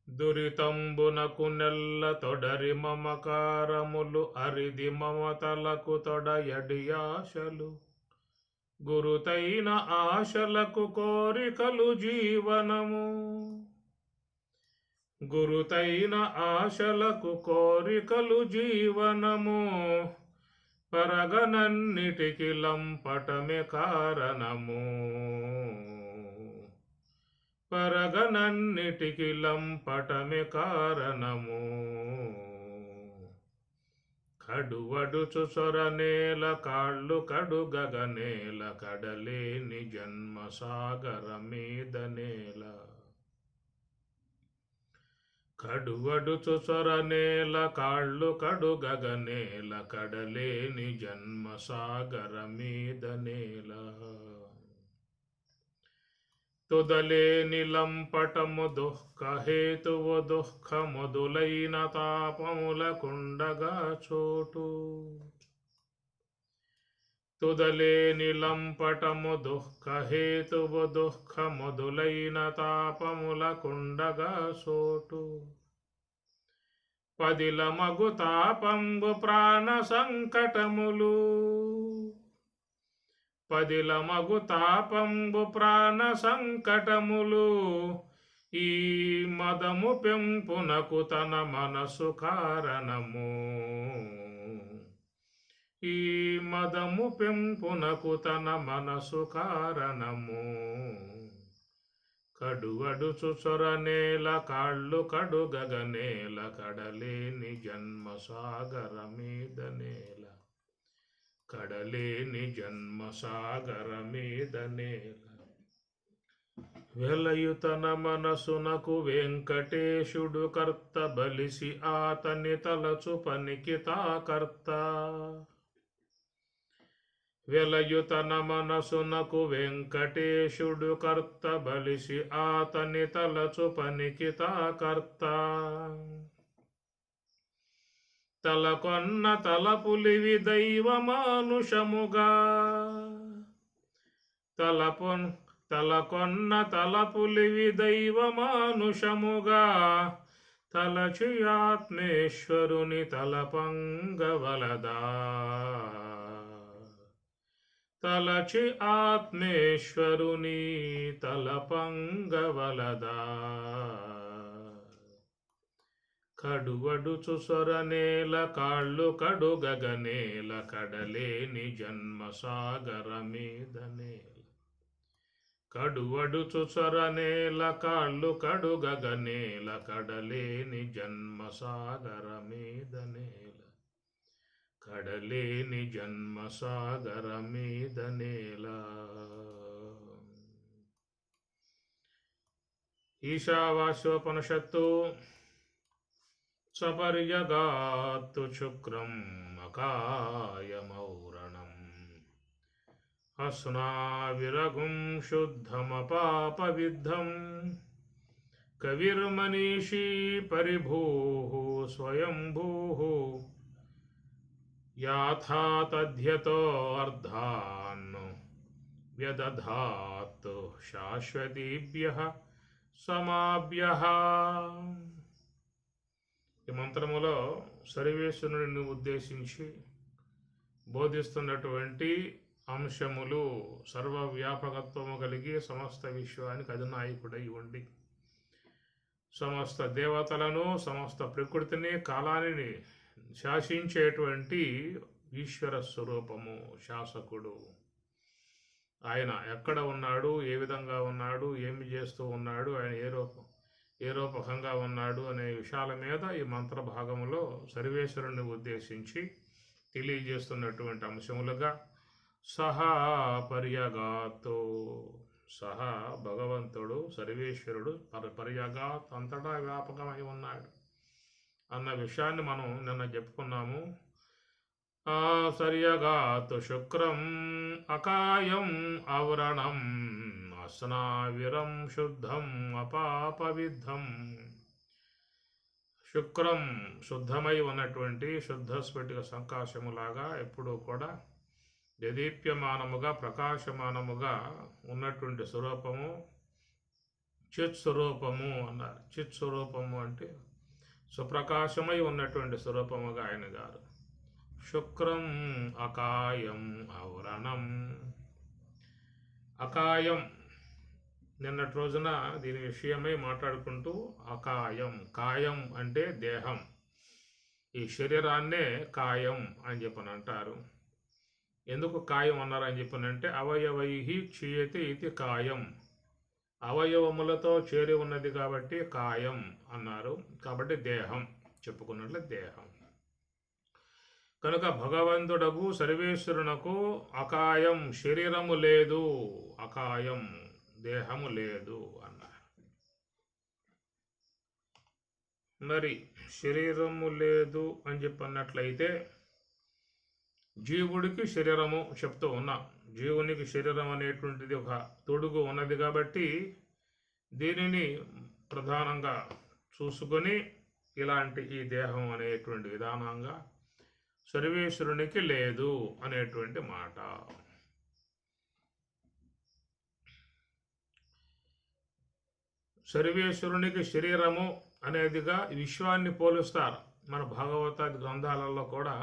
దురితంబునకు నెల్ల తొడరి మమకారములు అరిది మమతలకు తొడయడి ఆశలు గురుతైన ఆశలకు కోరికలు జీవనము గురుతైన ఆశలకు కోరికలు జీవనము పరగనన్నిటికి లంపటమే కారణము పరగనన్నిటికి లంపటమే కారణము కడువడుచు సొరనేల కాళ్ళు కడుగగనేల కడలేని జన్మ సాగర మీద నేల కడువడుచు సొరనేల కాళ్ళు కడుగగనేల కడలేని జన్మ సాగర మీద నేల తుదలేని లంపటము దుఃఖహేతువు దుఃఖ మొదులైన తాపములకుండగా చోటు తుదలేని లంపటము దుఃఖహేతువు దుఃఖ మొదులైన తాపములకుండగా చోటు పదిల మగు తాపంబు ప్రాణ సంకటములు పదిల మగు తాపంబు ప్రాణ సంకటములు ఈ మదము పెంపునకు తన మనసు కారణము ఈ మదము పెంపునకు తన మనసు కారణము కడువడుచు చొరనేల కాళ్ళు కడుగగనేల కడలేని జన్మ సాగర మీద నేల కడలేని జన్మ సాగర మీద నేల వెలయు తన మనసునకు వెంకటేశుడు కర్త బలిసి ఆతని తలచు పనికి తాకర్త వెలయు తన మనసునకు వెంకటేశుడు కర్త బలిసి ఆతని తలచు పనికి తాకర్త తలకొన్న తలపులివి దైవమానుషముగా తలకొన్న తలపులివి దైవమానుషముగా తలచి ఆత్మేశ్వరుని తలపంగవలదా తలచి ఆత్మేశ్వరుని తలపంగవలదా కడువడుచు సొరనేల కాళ్ళు కడుగగనేల కడలేని జన్మ సాగర మీద నేల కడువడుచు సొరనేల కాళ్ళు కడుగగనేల కడలేని జన్మ సాగర మీద నేల కడలేని జన్మ సాగర మీద నేల. ఈశావాస్యోపనిషత్తు సపర్యగాత్తు శుక్రం అకాయమౌరణం అస్నావిరగుం శుద్ధమపాపవిద్ధం కవిర్మనీషీ పరిభూః స్వయంభూః యాథా తద్యతో అర్ధాన్ వ్యదధాత్ శాశ్వతీభ్యః సమాభ్యః. ఈ మంత్రములో సర్వేశ్వరుని ఉద్దేశించి బోధిస్తున్నటువంటి అంశములు సర్వవ్యాపకత్వము కలిగి సమస్త విశ్వానికి అధినాయకుడై ఉండి సమస్త దేవతలను సమస్త ప్రకృతిని కాలాన్ని శాసించేటువంటి ఈశ్వర స్వరూపము శాసకుడు. ఆయన ఎక్కడ ఉన్నాడు, ఏ విధంగా ఉన్నాడు, ఏమి చేస్తూ ఉన్నాడు, ఆయన ఏ రూపకంగా ఉన్నాడు అనే విషయాల మీద ఈ మంత్ర భాగంలో సర్వేశ్వరుని ఉద్దేశించి తెలియజేస్తున్నటువంటి అంశములుగా సహా పర్యగాతో సహా భగవంతుడు సర్వేశ్వరుడు పర్యగాత్ అంతటా వ్యాపకమై ఉన్నాడు అన్న విషయాన్ని మనం నిన్న చెప్పుకున్నాము. సర్యగాత్ శుక్రం అకాయం ఆవరణం అస్నావిరం శుద్ధం అపాపవిద్ధం. శుక్రం శుద్ధమై ఉన్నటువంటి శుద్ధ స్ఫటిక సంకాశములాగా ఎప్పుడూ కూడా దేదీప్యమానముగా ప్రకాశమానముగా ఉన్నటువంటి స్వరూపము, చిత్ స్వరూపము అన్నారు. చిత్ స్వరూపము అంటే స్వప్రకాశమై ఉన్నటువంటి స్వరూపముగా ఆయన గారు. శుక్రం అకాయం ఔరణం. అకాయం, నిన్నటి రోజున దీని విషయమై మాట్లాడుకుంటూ అకాయం, కాయం అంటే దేహం, ఈ శరీరాన్నే కాయం అని చెప్పని అంటారు. ఎందుకు కాయం అన్నారు అని చెప్పనంటే అవయవై క్షీయతే ఇది కాయం, అవయవములతో చేరి ఉన్నది కాబట్టి కాయం అన్నారు. కాబట్టి దేహం చెప్పుకున్నట్లే దేహం. కనుక భగవంతుడకు సర్వేశ్వరునకు అకాయం శరీరము లేదు, అకాయం దేహము లేదు అన్నారు. మరి శరీరము లేదు అని చెప్పన్నట్లయితే జీవుడికి శరీరము చెప్తూ ఉన్నాం. జీవునికి శరీరం అనేటువంటిది ఒక తొడుగు ఉన్నది కాబట్టి దీనిని ప్రధానంగా చూసుకొని ఇలాంటి ఈ దేహం అనేటువంటి విధానంగా సర్వేశ్వరునికి లేదు అనేటువంటి మాట. సర్వేశ్వరునికి శరీరము అనేదిగా విశ్వాన్ని పోలుస్తారు. మన భాగవత గ్రంథాలలో కూడా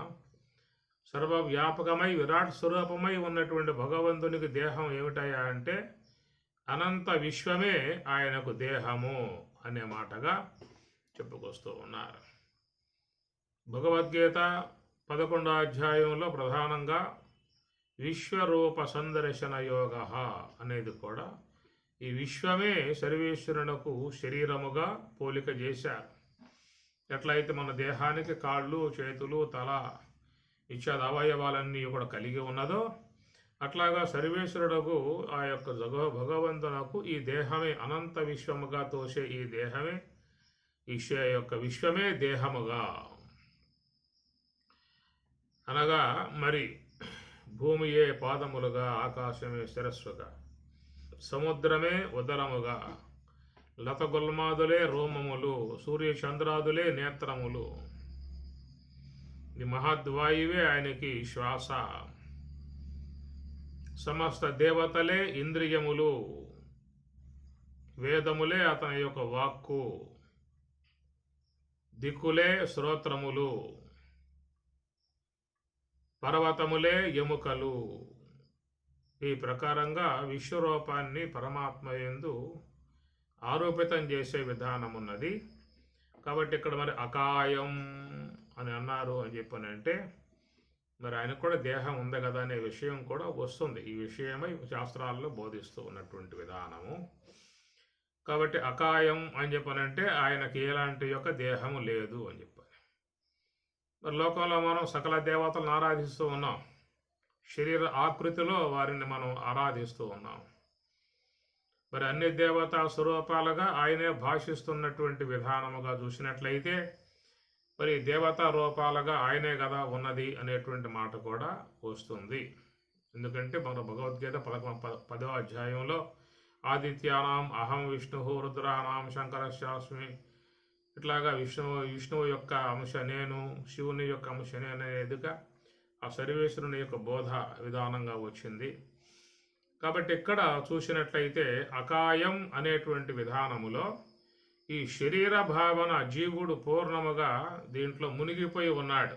సర్వవ్యాపకమై విరాట్ స్వరూపమై ఉన్నటువంటి భగవంతునికి దేహం ఏమిటాయా అంటే అనంత విశ్వమే ఆయనకు దేహము అనే మాటగా చెప్పుకొస్తూ ఉన్నారు. భగవద్గీత 11వ అధ్యాయంలో ప్రధానంగా విశ్వరూప సందర్శన యోగ అనేది కూడా ఈ విశ్వమే సర్వేశ్వరునకు శరీరముగా పోలిక చేశారు. ఎట్లయితే మన దేహానికి కాళ్ళు, చేతులు, తల ఇత్యాది అవయవాలన్నీ కూడా కలిగి ఉన్నదో అట్లాగా సర్వేశ్వరుడకు ఆ యొక్క భగవంతునకు ఈ దేహమే అనంత విశ్వముగా తోసే ఈ దేహమే యొక్క విశ్వమే దేహముగా అనగా మరి భూమియే పాదములుగా, ఆకాశమే శిరస్సుగా, సముద్రమే ఉదరముగా, లతగుల్మాదులే రోమములు, సూర్యచంద్రాదులే నేత్రములు, ఈ మహద్వాయువే ఆయనకి శ్వాస, సమస్త దేవతలే ఇంద్రియములు, వేదములే అతని యొక్క వాక్కు, దిక్కులే శ్రోత్రములు, పర్వతములే ఎముకలు. ఈ ప్రకారంగా విశ్వరూపాన్ని పరమాత్మ యందు ఆరోపితం చేసే విధానం ఉన్నది. కాబట్టి ఇక్కడ మరి అకాయం అని అన్నారు అని చెప్పనంటే మరి ఆయనకు కూడా దేహం ఉంది కదా అనే విషయం కూడా వస్తుంది. ఈ విషయమై శాస్త్రాల్లో బోధిస్తూ ఉన్నటువంటి విధానము. కాబట్టి అకాయం అని చెప్పనంటే ఆయనకి ఎలాంటి యొక్క దేహము లేదు అని చెప్పాలి. మరి లోకంలో మనం సకల దేవతలను ఆరాధిస్తూ ఉన్నాం. శరీర ఆకృతిలో వారిని మనం ఆరాధిస్తూ ఉన్నాం. మరి అన్ని దేవతా స్వరూపాలుగా ఆయనే భాషిస్తున్నటువంటి విధానముగా చూసినట్లయితే మరి దేవతా రూపాలుగా ఆయనే కదా ఉన్నది అనేటువంటి మాట కూడా వస్తుంది. ఎందుకంటే మన భగవద్గీత 10వ అధ్యాయంలో ఆదిత్యానాం అహం విష్ణు రుద్రానాం శంకరశాస్మి, ఇట్లాగా విష్ణువు యొక్క అంశ నేను, శివుని యొక్క అంశ నేను అనేదిగా ఆ సర్వేశ్వరుని యొక్క బోధ విధానంగా వచ్చింది. కాబట్టి ఇక్కడ చూసినట్లయితే అకాయం అనేటువంటి విధానములో ఈ శరీర భావన జీవుడు పూర్ణముగా దీంట్లో మునిగిపోయి ఉన్నాడు.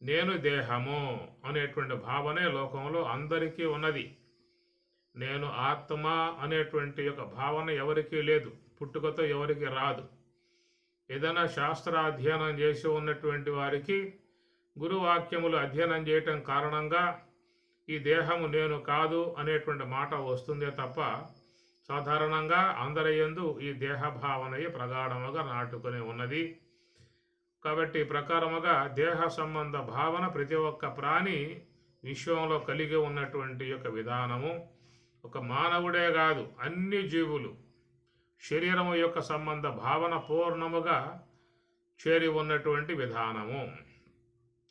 నేను దేహము అనేటువంటి భావనే లోకంలో అందరికీ ఉన్నది. నేను ఆత్మ అనేటువంటి యొక్క భావన ఎవరికీ లేదు, పుట్టుకతో ఎవరికి రాదు. ఏదైనా శాస్త్రాధ్యయనం చేసి ఉన్నటువంటి వారికి గురువాక్యములు అధ్యయనం చేయటం కారణంగా ఈ దేహము నేను కాదు అనేటువంటి మాట వస్తుందే తప్ప సాధారణంగా అందరి యందు ఈ దేహ భావనయే ప్రగాఢముగా నాటుకొని ఉన్నది. కాబట్టి ప్రకారముగా దేహ సంబంధ భావన ప్రతి ఒక్క ప్రాణి విశ్వంలో కలిగి ఉన్నటువంటి యొక్క విధానము ఒక మానవుడే కాదు, అన్ని జీవులు శరీరము యొక్క సంబంధ భావన పూర్ణముగా చేరి ఉన్నటువంటి విధానము.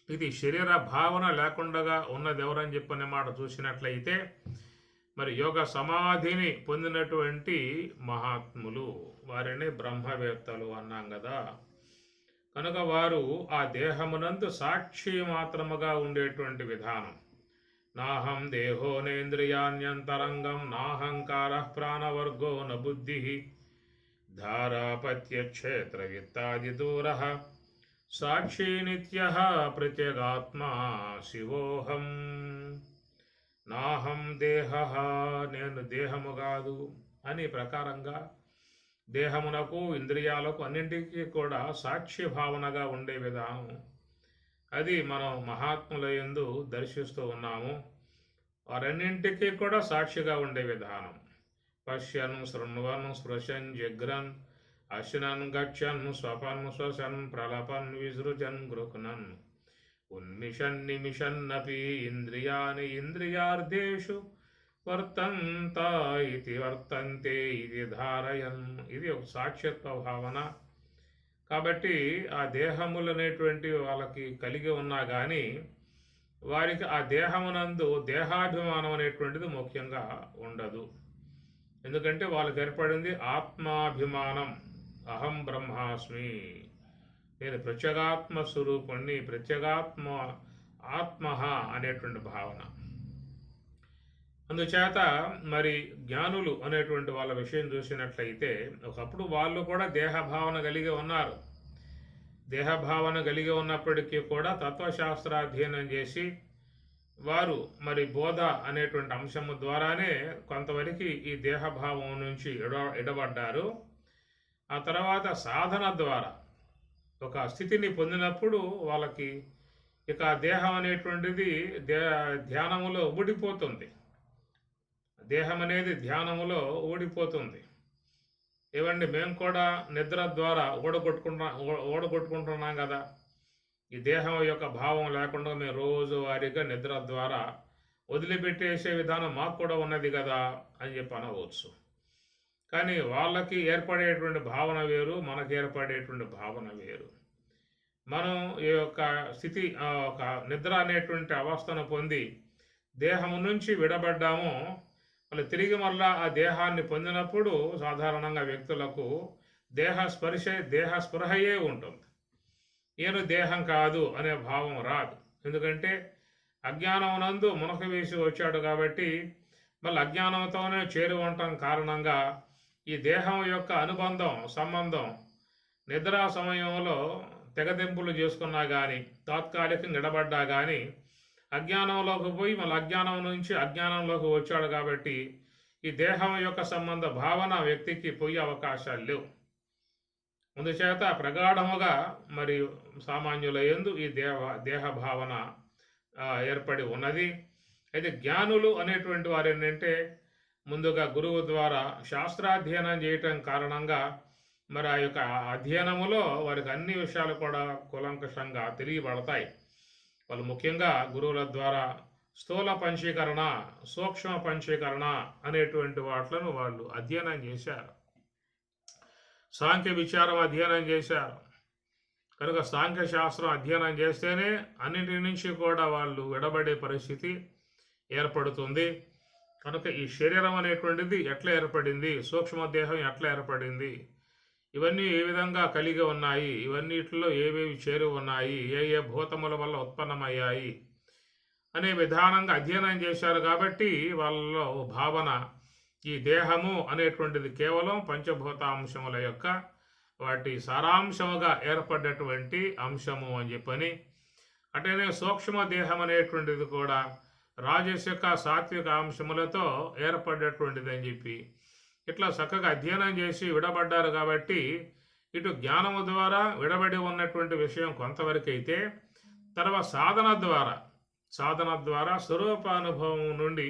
ఇది శరీర భావన లేకుండా ఉన్నది ఎవరని చెప్పనే మాట చూసినట్లయితే మరి యోగ సమాధిని పొందినటువంటి మహాత్ములు, వారిని బ్రహ్మవేత్తలు అన్నాం కదా. కనుక వారు ఆ దేహమునందు సాక్షి మాత్రముగా ఉండేటువంటి విధానం. నాహం దేహో నేంద్రియాణ్యంతరంగం నాహంకార ప్రాణవర్గో న బుద్ధి ధారాపత్యక్షేత్రవిత్తాదిదూరః సాక్షి నిత్యః ప్రత్యేగాత్మా శివోహం నాహం దేహః నేను దేహము కాదు అని ప్రకారంగా దేహమునకు ఇంద్రియాలకు అన్నింటికీ కూడా సాక్షి భావనగా ఉండే విధానం అది మనం మహాత్ముల యందు దర్శిస్తూ ఉన్నాము. వారన్నింటికీ కూడా సాక్షిగా ఉండే విధానం పశ్యన్ శృణ్వన్ స్పృశన్ జిఘ్రన్ అశ్నన్ గచ్చన్ స్వపన్ శ్వసన్ ప్రలపన్ విసృజన్ గృహ్ణన్ ఉన్మిషన్ నిమిషన్నపి ఇంద్రియాని ఇంద్రియార్థేషు వర్తంత ఇది వర్తంతే ఇది ధారయన్. ఇది ఒక సాక్షిత్వ భావన. కాబట్టి ఆ దేహములు అనేటువంటి వాళ్ళకి కలిగి ఉన్నా కానీ వారికి ఆ దేహమునందు దేహాభిమానం అనేటువంటిది ముఖ్యంగా ఉండదు. ఎందుకంటే వాళ్ళకి ఏర్పడింది ఆత్మాభిమానం. అహం బ్రహ్మాస్మి, నేను ప్రత్యేగాత్మ స్వరూపుణ్ణి, ప్రత్యేగాత్మ ఆత్మ అనేటువంటి భావన. అందుచేత మరి జ్ఞానులు అనేటువంటి వాళ్ళ విషయం చూసినట్లయితే ఒకప్పుడు వాళ్ళు కూడా దేహభావన కలిగి ఉన్నారు. దేహభావన కలిగి ఉన్నప్పటికీ కూడా తత్వశాస్త్రాధ్యయనం చేసి వారు మరి బోధ అనేటువంటి అంశము ద్వారానే కొంతవరకు ఈ దేహభావం నుంచి ఎడబడ్డారు. ఆ తర్వాత సాధన ద్వారా ఒక స్థితిని పొందినప్పుడు వాళ్ళకి ఇక దేహం అనేటువంటిది ధ్యానములో ఊడిపోతుంది. దేహం అనేది ధ్యానములో ఊడిపోతుంది. ఏవండి, మేము కూడా నిద్ర ద్వారా ఓడగొట్టుకుంటున్నాం కదా. ఈ దేహం యొక్క భావం లేకుండా మేము రోజువారీగా నిద్ర ద్వారా వదిలిపెట్టేసే విధానం మాకు కూడా ఉన్నది కదా అని చెప్పి అనవచ్చు. కానీ వాళ్ళకి ఏర్పడేటువంటి భావన వేరు, మనకు ఏర్పడేటువంటి భావన వేరు. మనం ఈ యొక్క స్థితి ఒక నిద్ర అనేటువంటి అవస్థను పొంది దేహము నుంచి విడబడ్డాము. మళ్ళీ తిరిగి మళ్ళా ఆ దేహాన్ని పొందినప్పుడు సాధారణంగా వ్యక్తులకు దేహ స్పృహయే ఉంటుంది. నేను దేహం కాదు అనే భావం రాదు. ఎందుకంటే అజ్ఞానమునందు మునక వేసి వచ్చాడు కాబట్టి మళ్ళీ అజ్ఞానంతోనే చేరి ఉండటం కారణంగా ఈ దేహం యొక్క సంబంధం నిద్రా సమయంలో తెగదెంపులు చేసుకున్నా కానీ తాత్కాలికంగా నిలబడ్డా కానీ అజ్ఞానంలోకి పోయి మళ్ళీ అజ్ఞానం నుంచి అజ్ఞానంలోకి వచ్చాడు కాబట్టి ఈ దేహం యొక్క సంబంధ భావన వ్యక్తికి పోయే అవకాశాలు లేవు. అందుచేత ప్రగాఢముగా మరి సామాన్యుల యందు ఈ దేహ భావన ఏర్పడి ఉన్నది. అయితే జ్ఞానులు అనేటువంటి వారు ఏంటంటే ముందుగా గురువు ద్వారా శాస్త్రాధ్యయనం చేయటం కారణంగా మరి ఆ యొక్క అధ్యయనములో వారికి అన్ని విషయాలు కూడా కూలంకషంగా తెలియబడతాయి. వాళ్ళు ముఖ్యంగా గురువుల ద్వారా స్థూల పంచీకరణ, సూక్ష్మ పంచీకరణ అనేటువంటి వాటిలను వాళ్ళు అధ్యయనం చేశారు. సాంఖ్య విచారం అధ్యయనం చేశారు. కనుక సాంఖ్య శాస్త్రం అధ్యయనం చేస్తేనే అన్నింటి నుంచి కూడా వాళ్ళు విడబడే పరిస్థితి ఏర్పడుతుంది. కనుక ఈ శరీరం అనేటువంటిది ఎట్లా ఏర్పడింది, సూక్ష్మదేహం ఎట్లా ఏర్పడింది, ఇవన్నీ ఏ విధంగా కలిగి ఉన్నాయి, ఇవన్నిటిలో ఏవేవి చేరి ఉన్నాయి, ఏ ఏ భూతముల వల్ల ఉత్పన్నమయ్యాయి అనే విధానంగా అధ్యయనం చేశారు. కాబట్టి వాళ్ళలో భావన ఈ దేహము అనేటువంటిది కేవలం పంచభూత అంశముల యొక్క వాటి సారాంశముగా ఏర్పడ్డటువంటి అంశము అని చెప్పని, అటనే సూక్ష్మ దేహం అనేటువంటిది కూడా రాజసిక సాత్విక అంశములతో ఏర్పడ్డటువంటిది అని చెప్పి ఇట్లా చక్కగా అధ్యయనం చేసి విడబడ్డారు. కాబట్టి ఇటు జ్ఞానము ద్వారా విడబడి ఉన్నటువంటి విషయం కొంతవరకు అయితే తర్వాత సాధన ద్వారా స్వరూపానుభవం నుండి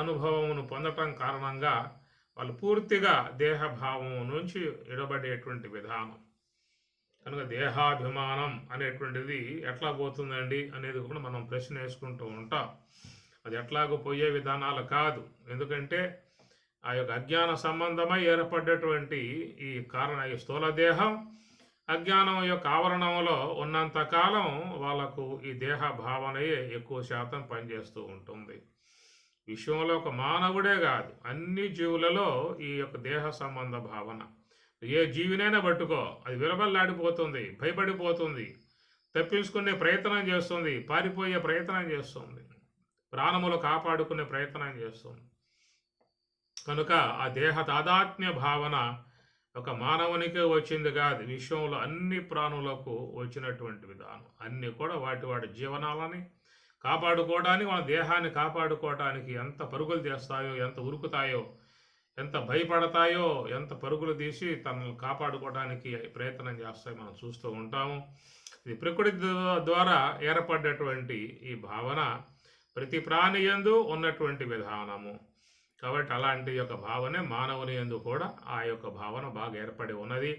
అనుభవమును పొందటం కారణంగా వాళ్ళు పూర్తిగా దేహభావం నుంచి విడబడేటువంటి విధానం. కనుక దేహాభిమానం అనేటువంటిది ఎట్లా పోతుందండి అనేది కూడా మనం ప్రశ్న వేసుకుంటూ ఉంటాం. అది ఎట్లాగో పోయే విధానాలు కాదు. ఎందుకంటే ఆ యొక్క అజ్ఞాన సంబంధమై ఏర్పడ్డటువంటి ఈ స్థూల దేహం అజ్ఞానం యొక్క ఆవరణంలో ఉన్నంతకాలం వాళ్ళకు ఈ దేహ భావనయే ఎక్కువ శాతం పనిచేస్తూ ఉంటుంది. విశ్వంలో ఒక మానవుడే కాదు, అన్ని జీవులలో ఈ యొక్క దేహ సంబంధ భావన ఏ జీవినైనా పట్టుకో, అది విలబల్లాడిపోతుంది, భయపడిపోతుంది, తప్పించుకునే ప్రయత్నం చేస్తుంది, పారిపోయే ప్రయత్నం చేస్తుంది, ప్రాణములు కాపాడుకునే ప్రయత్నం చేస్తుంది. కనుక ఆ దేహ తాదాత్మ్య భావన ఒక మానవునికే వచ్చింది కాదు, విశ్వంలో అన్ని ప్రాణులకు వచ్చినటువంటి విధానం. అన్నీ కూడా వాటి జీవనాలని కాపాడుకోవడానికి, మన దేహాన్ని కాపాడుకోవడానికి ఎంత పరుగులు చేస్తాయో, ఎంత ఉరుకుతాయో, ఎంత భయపడతాయో, ఎంత పరుగులు తీసి తనను కాపాడుకోవడానికి ప్రయత్నం చేస్తాయో మనం చూస్తూ ఉంటాము. ఇది ప్రకృతి ద్వారా ఏర్పడ్డటువంటి ఈ భావన ప్రతి ప్రాణి యందు ఉన్నటువంటి విధానము. కాబట్టి అలాంటి యొక్క భావనే మానవుని యందు కూడా ఆ యొక్క భావన బాగా ఏర్పడి ఉన్నది.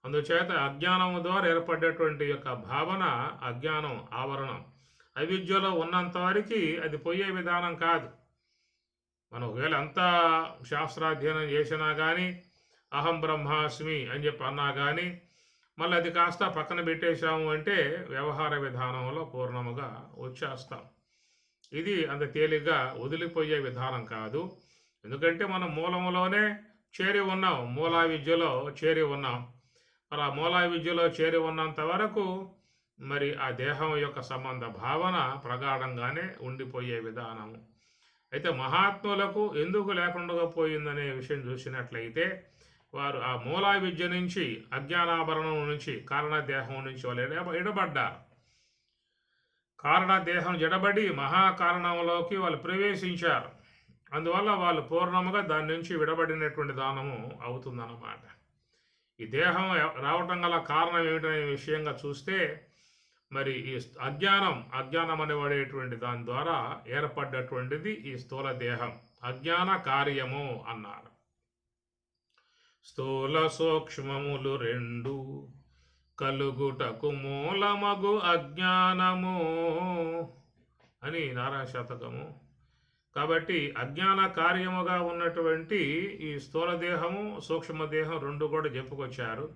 అందుచేత అజ్ఞానం ద్వారా ఏర్పడేటువంటి యొక్క భావన, అజ్ఞానం ఆవరణం అవిద్యలో ఉన్నంత వరకు అది పోయే విధానం కాదు. మనం ఒకవేళ ఎంత శాస్త్రాధ్యయనం చేసినా కానీ, అహం బ్రహ్మాస్మి అని చెప్పి అన్నా కానీ, మళ్ళీ అది కాస్త పక్కన పెట్టేశాము అంటే వ్యవహార విధానంలో పూర్ణముగా వచ్చేస్తాం. ఇది అంత తేలిగ్గా వదిలిపోయే విధానం కాదు. ఎందుకంటే మనం మూలంలోనే చేరి ఉన్నాం, మూలా విద్యలో చేరి ఉన్నాం. మరి ఆ మూలా విద్యలో చేరి ఉన్నంత వరకు మరి ఆ దేహం యొక్క సంబంధ భావన ప్రగాఢంగానే ఉండిపోయే విధానము. అయితే మహాత్ములకు ఎందుకు లేకుండా పోయిందనే విషయం చూసినట్లయితే, వారు ఆ మూలా విద్య నుంచి, అజ్ఞానాభరణం నుంచి, కారణదేహం నుంచి వాళ్ళు ఎడబడ్డారు. కారణదేహం జడబడి మహాకారణంలోకి వాళ్ళు ప్రవేశించారు. అందువల్ల వాళ్ళు పూర్ణముగా దాని నుంచి విడబడినటువంటి దానము అవుతుందన్నమాట. ఈ దేహం రావటం గల కారణం ఏమిటనే విషయంగా చూస్తే, మరి ఈ అజ్ఞానం అనేవాడేటువంటి దాని ద్వారా ఏర్పడ్డటువంటిది ఈ స్థూల దేహం. అజ్ఞాన కార్యము అన్నారు. స్థూల సూక్ష్మములు రెండు కలుగుటకు మూలమగు అజ్ఞానము అని నారాయణ శతకము. కాబట్టి అజ్ఞాన కార్యముగా ఉన్నటువంటి ఈ స్థూల దేహము, సూక్ష్మదేహం రెండు కూడా చెప్పుకొచ్చారు.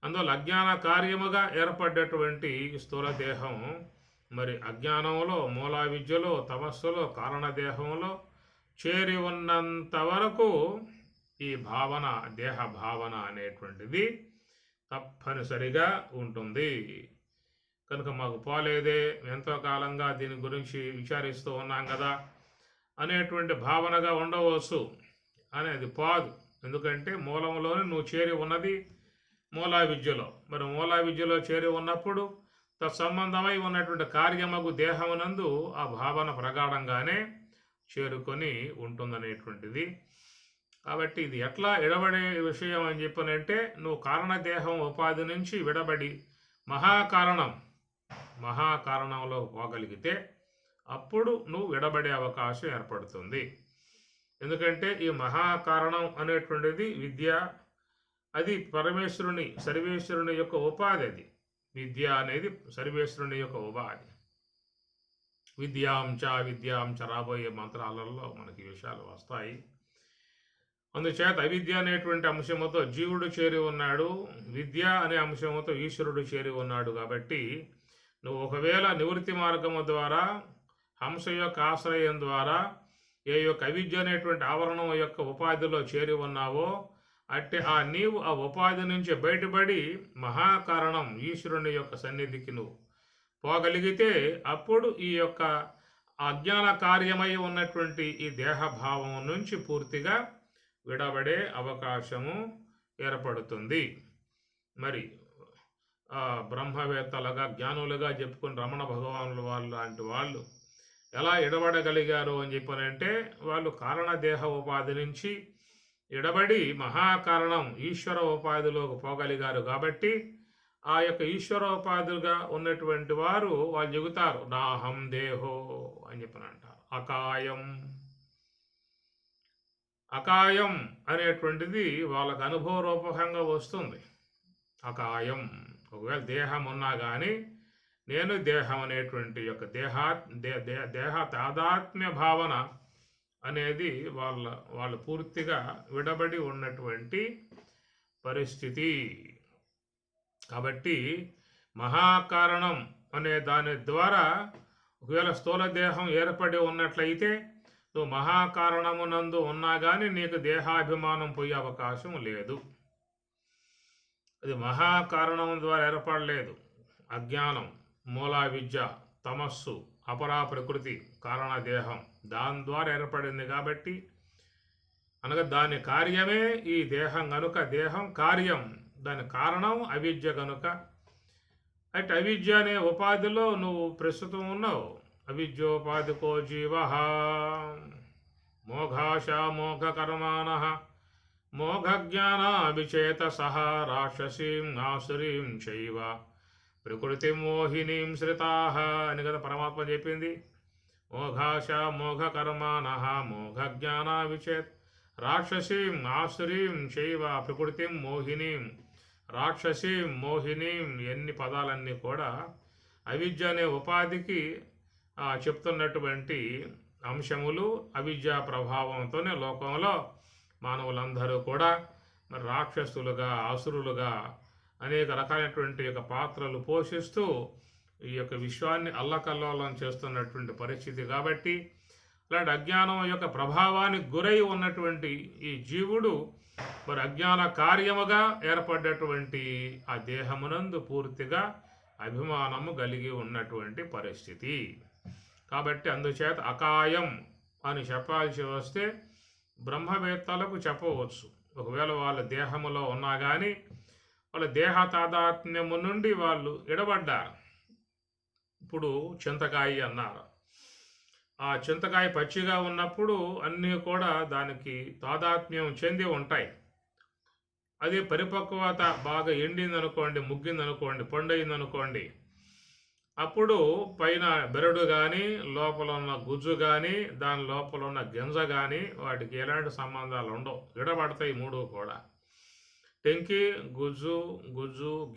అందువల్ల అజ్ఞాన కార్యముగా ఏర్పడ్డటువంటి స్థూల దేహం మరి అజ్ఞానంలో, మూలా విద్యలో, తమస్సులో, కారణదేహంలో చేరి ఉన్నంత వరకు ఈ భావన, దేహ భావన అనేటువంటిది తప్పనిసరిగా ఉంటుంది. కనుక మాకు పోలేదే, ఎంతో కాలంగా దీని గురించి విచారిస్తూ ఉన్నాం కదా అనేటువంటి భావనగా ఉండవచ్చు. అనేది పోదు. ఎందుకంటే మూలంలోనే నువ్వు చేరి ఉన్నది మూలా విద్యలో. మరి మూలా విద్యలో చేరి ఉన్నప్పుడు తత్సంబంధమై ఉన్నటువంటి కార్యమగు దేహమునందు ఆ భావన ప్రగాఢంగానే చేరుకొని ఉంటుందనేటువంటిది. కాబట్టి ఇది ఎట్లా ఎడబడే విషయం అని చెప్పనంటే, నువ్వు కారణదేహం ఉపాధి నుంచి విడబడి మహాకారణంలో పోగలిగితే అప్పుడు నువ్వు విడబడే అవకాశం ఏర్పడుతుంది. ఎందుకంటే ఈ మహాకారణం అనేటువంటిది విద్య, అది సర్వేశ్వరుని యొక్క ఉపాధి. అది విద్య అనేది సర్వేశ్వరుని యొక్క ఉపాధి. విద్యాంచ రాబోయే మంత్రాలలో మనకి విషయాలు వస్తాయి. అందుచేత అవిద్య అనేటువంటి అంశముతో జీవుడు చేరి ఉన్నాడు, విద్య అనే అంశముతో ఈశ్వరుడు చేరి ఉన్నాడు. కాబట్టి నువ్వు ఒకవేళ నివృత్తి మార్గము ద్వారా, హంస యొక్క ఆశ్రయం ద్వారా ఏ యొక్క అవిద్య అనేటువంటి ఆవరణం యొక్క ఉపాధిలో చేరి ఉన్నావో, అట్టే నీవు ఆ ఉపాధి నుంచి బయటపడి మహాకారణం ఈశ్వరుని యొక్క సన్నిధికి నువ్వు పోగలిగితే అప్పుడు ఈ యొక్క అజ్ఞాన కార్యమై ఉన్నటువంటి ఈ దేహభావం నుంచి పూర్తిగా విడబడే అవకాశము ఏర్పడుతుంది. మరి బ్రహ్మవేత్తలుగా, జ్ఞానులుగా చెప్పుకుని రమణ భగవానుల వాళ్ళు లాంటి వాళ్ళు ఎలా ఎడబడగలిగారు అని చెప్పనంటే, వాళ్ళు కారణదేహ ఉపాధి నుంచి ఎడబడి మహాకారణం ఈశ్వర ఉపాధిలోకి పోగలిగారు. కాబట్టి ఆ యొక్క ఈశ్వరోపాధులుగా ఉన్నటువంటి వారు వాళ్ళు చెబుతారు, నాహం దేహో అని చెప్పని అంటారు. అకాయం అనేటువంటిది వాళ్ళకు అనుభవరూపకంగా వస్తుంది. అకాయం, ఒకవేళ దేహం ఉన్నా కానీ నేను దేహం అనేటువంటి యొక్క దేహ తాదాత్మ్య భావన అనేది వాళ్ళు పూర్తిగా విడబడి ఉన్నటువంటి పరిస్థితి. కాబట్టి మహాకారణం అనే దాని ద్వారా ఒకవేళ స్థూల దేహం ఏర్పడి ఉన్నట్లయితే నువ్వు మహాకారణమునందు ఉన్నా కానీ నీకు దేహాభిమానం పోయే అవకాశం లేదు. అది మహాకారణం ద్వారా ఏర్పడలేదు. అజ్ఞానం, మూలా విద్య, తమస్సు, అపరా ప్రకృతి, కారణదేహం దాని ద్వారా ఏర్పడింది. కాబట్టి అనగా దాని కార్యమే ఈ దేహం గనుక, దేహం కార్యం, దాని కారణం అవిద్య గనుక. అంటే అవిద్య అనే ఉపాధిలో నువ్వు ప్రస్తుతం ఉన్నావు. అవిద్యోపాధికో జీవ మోఘాశ మోఘ కర్మాణ మోఘజ్ఞాన విచేతసః రాక్షసీం ఆసురీం చైవ ప్రకృతి మోహినీం శ్రితాః అని కదా పరమాత్మ చెప్పింది. మోఘాశ మోఘ కర్మాణ మోఘజ్ఞాన విచేత్ రాక్షసీం ఆసురీం చైవ ప్రకృతిం మోహినీం. రాక్షసీం మోహినీం ఎన్ని పదాలన్నీ కూడా అవిద్య అనే ఉపాధికి చెప్తున్నటువంటి అంశములు. అవిద్యా ప్రభావంతోనే లోకంలో మానవులందరూ కూడా మరి రాక్షసులుగా, అసురులుగా అనేక రకాలైనటువంటి యొక్క పాత్రలు పోషిస్తూ ఈ యొక్క విశ్వాన్ని అల్లకల్లోలం చేస్తున్నటువంటి పరిస్థితి. కాబట్టి అలాంటి అజ్ఞానం యొక్క ప్రభావానికి గురై ఉన్నటువంటి ఈ జీవుడు మరి అజ్ఞాన కార్యముగా ఏర్పడ్డటువంటి ఆ దేహమునందు పూర్తిగా అభిమానము కలిగి ఉన్నటువంటి పరిస్థితి. కాబట్టి అందుచేత అకాయం అని చెప్పాల్సి వస్తే బ్రహ్మవేత్తలకు చెప్పవచ్చు. ఒకవేళ వాళ్ళ దేహములో ఉన్నా కానీ వాళ్ళ దేహ తాదాత్మ్యము నుండి వాళ్ళు ఎడబడ్డారు. ఇప్పుడు చింతకాయ అన్నారు. ఆ చింతకాయ పచ్చిగా ఉన్నప్పుడు అన్నీ కూడా దానికి తాదాత్మ్యం చెంది ఉంటాయి. అదే పరిపక్వత బాగా ఎండిందనుకోండి, ముగ్గిందనుకోండి, పండయిందనుకోండి, అప్పుడు పైన బెరడు కానీ, లోపల ఉన్న గుజ్జు కానీ, దాని లోపల ఉన్న గింజ కానీ వాటికి ఎలాంటి సంబంధాలు ఉండవు, విడబడతాయి మూడు కూడా. టెంకి, గుజ్జు,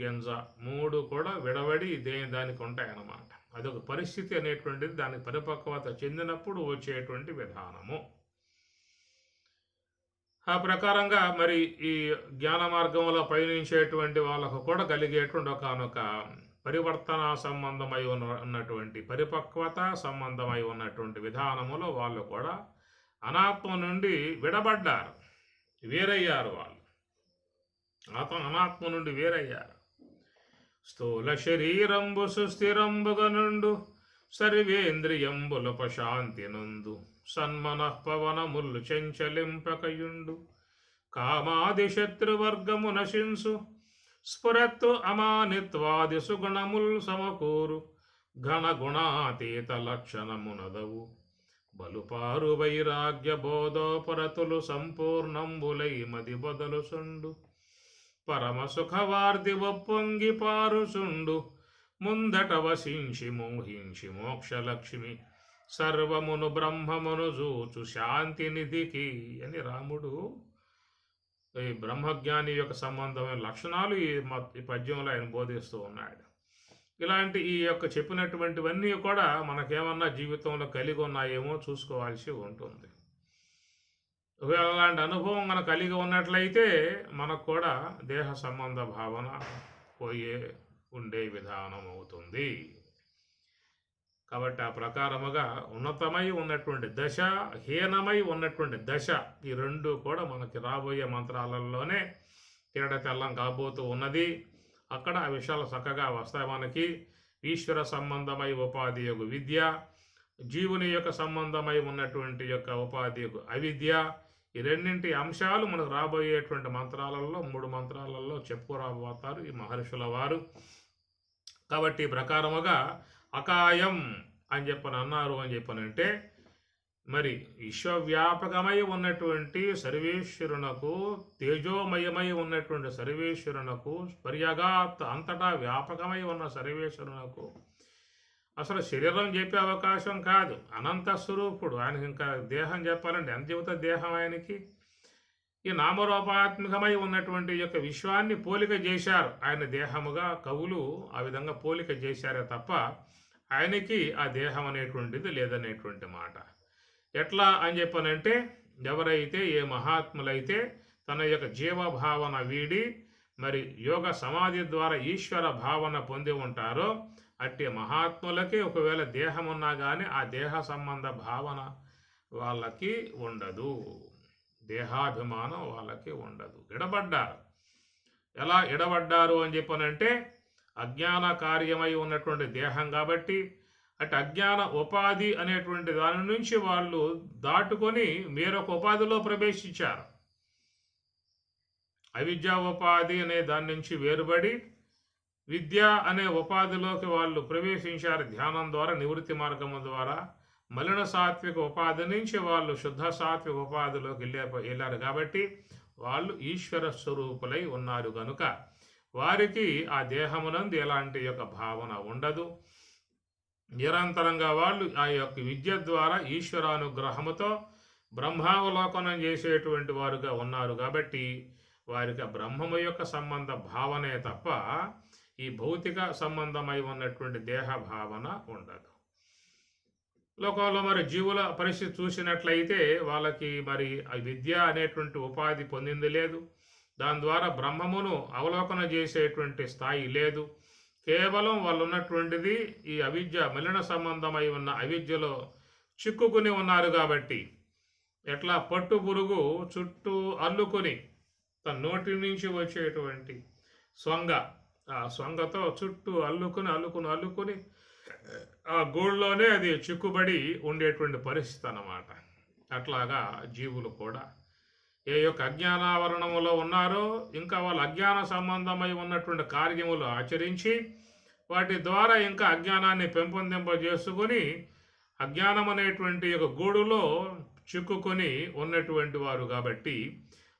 గింజ మూడు కూడా విడబడి దానికి ఉంటాయి అన్నమాట. అదొక పరిస్థితి అనేటువంటిది దానికి పరిపక్వత చెందినప్పుడు వచ్చేటువంటి విధానము. ఆ ప్రకారంగా మరి ఈ జ్ఞాన మార్గంలో పయనించేటువంటి వాళ్ళకు కూడా కలిగేటువంటి ఒకనొక పరివర్తన సంబంధమై ఉన్నటువంటి పరిపక్వత సంబంధమై ఉన్నటువంటి విధానములో వాళ్ళు కూడా అనాత్మ నుండి విడబడ్డారు, వేరయ్యారు. వాళ్ళు అనాత్మ నుండి వేరయ్యారు. స్థూల శరీరంబు సుస్థిరంబుగా నుండు సర్వేంద్రియంబులపశాంతి నందు సన్మనఃపవనములు చెంచలింపకయుండు కామాది శత్రువర్గము నశింసు స్ఫురత్తు అమానిత్వాది సుగుణముల్ సమకూరు ఘన గుణాతీత లక్షణమునదవు బలుపారు వైరాగ్య బోధోపరతులు సంపూర్ణంబులై మది బదలుసుండు పరమ సుఖవార్ది ఒప్పొంగి పారుచుండు ముందట వసించి మోహించి మోక్షలక్ష్మి సర్వమును బ్రహ్మమును జూచు శాంతి నిధికి అని రాముడు ఈ బ్రహ్మజ్ఞాని యొక్క సంబంధమైన లక్షణాలు ఈ పద్యంలో ఆయన బోధిస్తూ ఉన్నాడు. ఇలాంటి ఈ యొక్క చెప్పినటువంటివన్నీ కూడా మనకేమన్నా జీవితంలో కలిగి ఉన్నాయేమో చూసుకోవాల్సి ఉంటుంది. ఒకవేళ అలాంటి అనుభవం మనకు కలిగి ఉన్నట్లయితే మనకు కూడా దేహ సంబంధ భావన ఉండే విధానం అవుతుంది. కాబట్టి ఆ ప్రకారముగా ఉన్నతమై ఉన్నటువంటి దశ, హీనమై ఉన్నటువంటి దశ, ఈ రెండు కూడా మనకి రాబోయే మంత్రాలలోనే తేడతెల్లం కాబోతూ ఉన్నది. అక్కడ ఆ విషయాలు చక్కగా వస్తాయి. మనకి ఈశ్వర సంబంధమై ఉపాధి యొక్క విద్య, జీవుని యొక్క సంబంధమై ఉన్నటువంటి యొక్క ఉపాధి యొక్క అవిద్య, ఈ రెండింటి అంశాలు మనకు రాబోయేటువంటి మంత్రాలలో 3 మంత్రాలలో చెప్పుకురాబోతారు ఈ మహర్షుల వారు. కాబట్టి ప్రకారముగా అకాయం అని అన్నారు అని చెప్పనంటే మరి విశ్వవ్యాపకమై ఉన్నటువంటి సర్వేశ్వరునకు, తేజోమయమై ఉన్నటువంటి సర్వేశ్వరునకు, పర్యగాత్ అంతటా వ్యాపకమై ఉన్న సర్వేశ్వరునకు అసలు శరీరం చెప్పే అవకాశం కాదు. అనంత స్వరూపుడు ఆయనకి. ఇంకా దేహం చెప్పాలంటే ఎంత చెబుతా దేహం ఆయనకి. ఈ నామరూపాత్మకమై ఉన్నటువంటి యొక్క విశ్వాన్ని పోలిక చేశారు ఆయన దేహముగా. కవులు ఆ విధంగా పోలిక చేశారే తప్ప ఆయనకి ఆ దేహం అనేటువంటిది లేదనేటువంటి మాట. ఎట్లా అని చెప్పనంటే ఎవరైతే ఏ మహాత్ములైతే తన యొక్క జీవభావన వీడి మరి యోగ సమాధి ద్వారా ఈశ్వర భావన పొంది ఉంటారో అట్టి మహాత్ములకి ఒకవేళ దేహం ఉన్నా కానీ ఆ దేహ సంబంధ భావన వాళ్ళకి ఉండదు, దేహాభిమానం వాళ్ళకి ఉండదు. ఎడబడ్డారు. ఎలా ఎడబడ్డారు అని చెప్పనంటే అజ్ఞాన కార్యమై ఉన్నటువంటి దేహం కాబట్టి అటు అజ్ఞాన ఉపాధి అనేటువంటి దాని నుంచి వాళ్ళు దాటుకొని వేరొక ఉపాధిలో ప్రవేశించారు. అవిద్యా ఉపాధి అనే దాని నుంచి వేరుబడి విద్య అనే ఉపాధిలోకి వాళ్ళు ప్రవేశించారు. ధ్యానం ద్వారా, నివృత్తి మార్గము ద్వారా మలిన సాత్విక ఉపాధి నుంచి వాళ్ళు శుద్ధ సాత్విక ఉపాధిలోకి వెళ్ళారు. కాబట్టి వాళ్ళు ఈశ్వర స్వరూపులై ఉన్నారు కనుక వారికి ఆ దేహమునందు ఎలాంటి యొక్క భావన ఉండదు. నిరంతరంగా వాళ్ళు ఆ యొక్క విద్య ద్వారా ఈశ్వరానుగ్రహముతో బ్రహ్మావలోకనం చేసేటువంటి వారుగా ఉన్నారు. కాబట్టి వారికి బ్రహ్మము యొక్క సంబంధ భావనే తప్ప ఈ భౌతిక సంబంధమై ఉన్నటువంటి దేహ భావన ఉండదు. లోకంలో మరి జీవుల పరిస్థితి చూసినట్లయితే వాళ్ళకి మరి ఆ విద్య అనేటువంటి ఉపాధి పొందింది లేదు. దాని ద్వారా బ్రహ్మమును అవలోకన చేసేటువంటి స్థాయి లేదు. కేవలం వాళ్ళు ఉన్నటువంటిది ఈ అవిద్య, మలిన సంబంధమై ఉన్న అవిద్యలో చిక్కుకుని ఉన్నారు. కాబట్టి ఎట్లా పట్టు పురుగు చుట్టూ అల్లుకొని తన నోటి నుంచి వచ్చేటువంటి సొంగ, ఆ సొంగతో చుట్టూ అల్లుకుని ఆ గూళ్ళలోనే అది చిక్కుబడి ఉండేటువంటి పరిస్థితి అన్నమాట. అట్లాగా జీవులు కూడా ఏ యొక్క అజ్ఞానావరణములో ఉన్నారో ఇంకా వాళ్ళ అజ్ఞాన సంబంధమై ఉన్నటువంటి కార్యములు ఆచరించి వాటి ద్వారా ఇంకా అజ్ఞానాన్ని పెంపొందింపజేసుకుని అజ్ఞానం అనేటువంటి యొక్క గూడులో చిక్కుకొని ఉన్నటువంటి వారు. కాబట్టి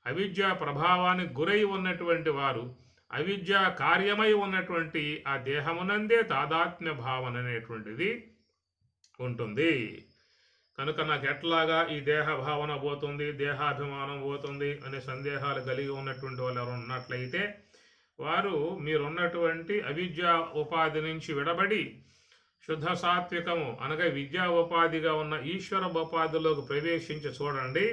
అవిద్య ప్రభావానికి గురై ఉన్నటువంటి వారు అవిద్య కార్యమై ఉన్నటువంటి ఆ దేహమునందే తాదాత్మ్య భావన అనేటువంటిది ఉంటుంది. కనుక నాకు ఎట్లాగా ఈ దేహ భావన పోతుంది, దేహాభిమానం పోతుంది అనే సందేహాలు కలిగి ఉన్నటువంటి వాళ్ళు ఎవరు ఉన్నట్లయితే వారు మీరున్నటువంటి అవిద్యా ఉపాధి నుంచి విడబడి శుద్ధ సాత్వికము అనగా విద్యా ఉపాధిగా ఉన్న ఈశ్వర ఉపాధిలోకి ప్రవేశించి చూడండి.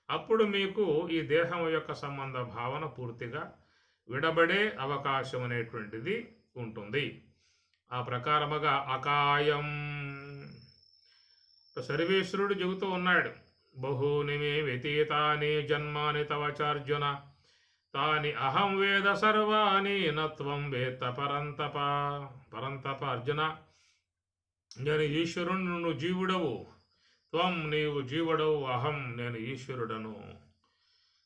అప్పుడు మీకు ఈ దేహం యొక్క సంబంధ భావన పూర్తిగా విడబడే అవకాశం అనేటువంటిది ఉంటుంది. ఆ ప్రకారముగా అకాయం సర్వేశ్వరుడు చెబుతూ ఉన్నాడు, బహూని మే వ్యతీతాని జన్మాని తవచార్జున తాని అహం వేద సర్వాణి నత్వం వేత్త పరంతప అర్జున. నేను ఈశ్వరుడు, నువ్వు జీవుడవు, త్వం నీవు జీవుడవు, అహం నేను ఈశ్వరుడను.